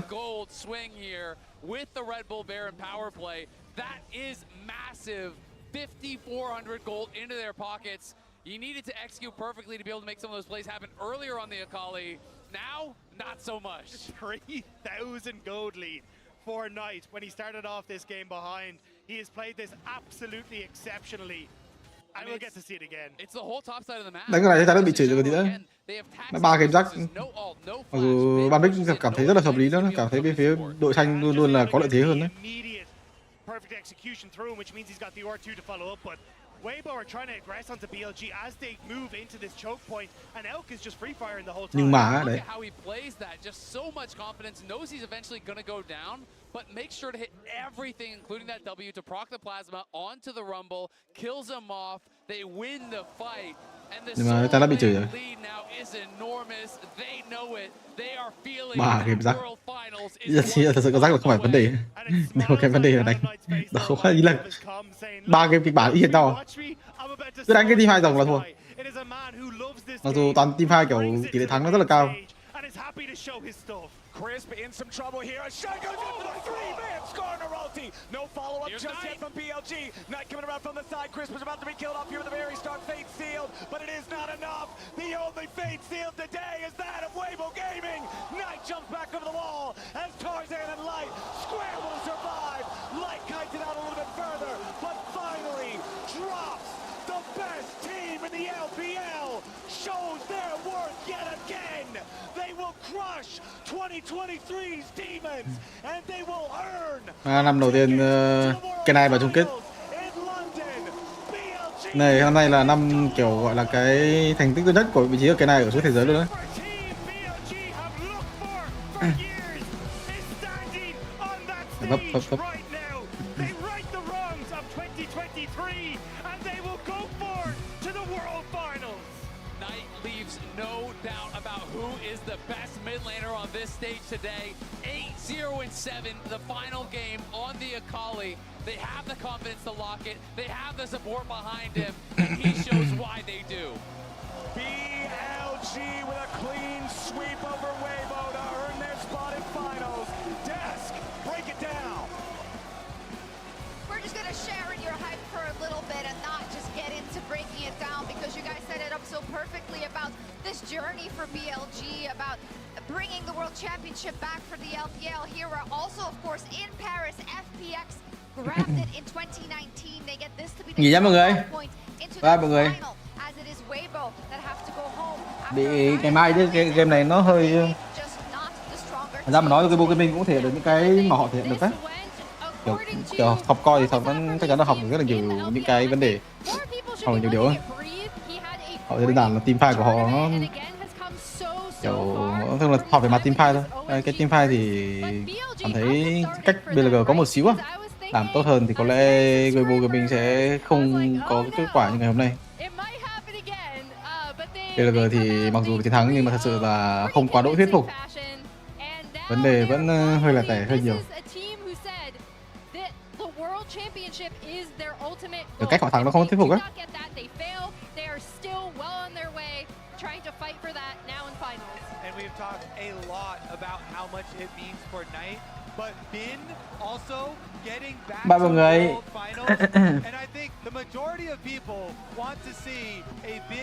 With the Red Bull Baron power play, that is massive. 5,400 gold into their pockets. You needed to execute perfectly to be able to make some of those plays happen earlier on the Akali. Now, not so much. 3,000 gold lead for Knight when he started off this game behind. He has played this absolutely exceptionally. I will get to see it again. It's the whole top side of the map. Đánh cái này chắc chắn bị chửi rồi tí nữa. 3 game rắc. Mặc dù Ban Bích cảm thấy rất là hợp lý đó, cảm thấy bên phía đội xanh luôn luôn là có lợi thế hơn đấy. Perfect execution through, which means he's got the R2 to follow up, but Weibo are trying to aggress onto BLG as they move into this choke point, and Elk is just free firing the whole time. Nhưng mà đấy. How he plays that, just so much confidence, knows he's eventually gonna go down, but make sure to hit everything, including that W, to proc the plasma onto the rumble, kills him off, they win the fight. Nhưng mà ta đã bị chửi rồi. 3 game rắc. Thật sự có rắc là không phải vấn đề. Nếu cái vấn đề là đánh đó không phải ý là 3 game kịch bản y hệt nhau. Cứ đánh cái teamfight rồng là thua. Mặc dù toàn teamfight kiểu tỷ lệ thắng nó rất là cao. Crisp in some trouble here. A shot goes into the three-man Skarner ulti. No follow-up just yet from BLG. Knight coming around from the side. Crisp was about to be killed off here at the very start. Fate sealed, but it is not enough. The only fate sealed today is that of Weibo Gaming. Knight jumps back over the wall as Tarzan and Light scramble to survive. Light kites it out a little bit further, but finally drops. The best team in the LPL shows their worth yet again. They will crush 2023's demons and they will earn. Năm đầu tiên cái này vào chung kết. Này hôm nay là năm kiểu gọi là cái thành tích tốt nhất của vị trí ở cái này ở suốt thế giới luôn đấy. Vấp. Stage today, 8-0-7, the final game on the Akali. They have the confidence to lock it. They have the support behind him, and he shows why they do. BLG with a clean sweep over Weibo to earn their spot in finals. Desk, break it down. We're just gonna share in your hype for a little bit and not just get into breaking it down because you guys set it up so perfectly about this journey for BLG, about bringing the World Championship back for the LPL. Here we're also, of course, in Paris. FPX grabbed it in 2019. They get this to be the point into the final, as it is Weibo that have to go home. Bị cái mai chứ cái game này nó hơi. Thật ra mà nói cái BO Gaming cũng thể hiện được những cái mà họ thể hiện được đấy. Kiểu học coi thì thật vẫn chắc chắn là học được rất là nhiều những cái vấn đề, học được nhiều điều. Họ đơn giản là teamfight của họ nó kiểu thường là học về mặt teamfight thôi. Cái teamfight thì cảm thấy cách BLG có một xíu làm tốt hơn thì có lẽ Weibo Gaming sẽ không có cái kết quả như ngày hôm nay. BLG thì mặc dù chiến thắng nhưng mà thật sự là không quá đỗi thuyết phục. Vấn đề vẫn hơi là tẻ hơi nhiều. Cái cách họ thắng nó không thuyết phục á. We've talked a lot about how much it means for Knight, but Bin also getting back to the World Finals, and I think the majority of people want to see a big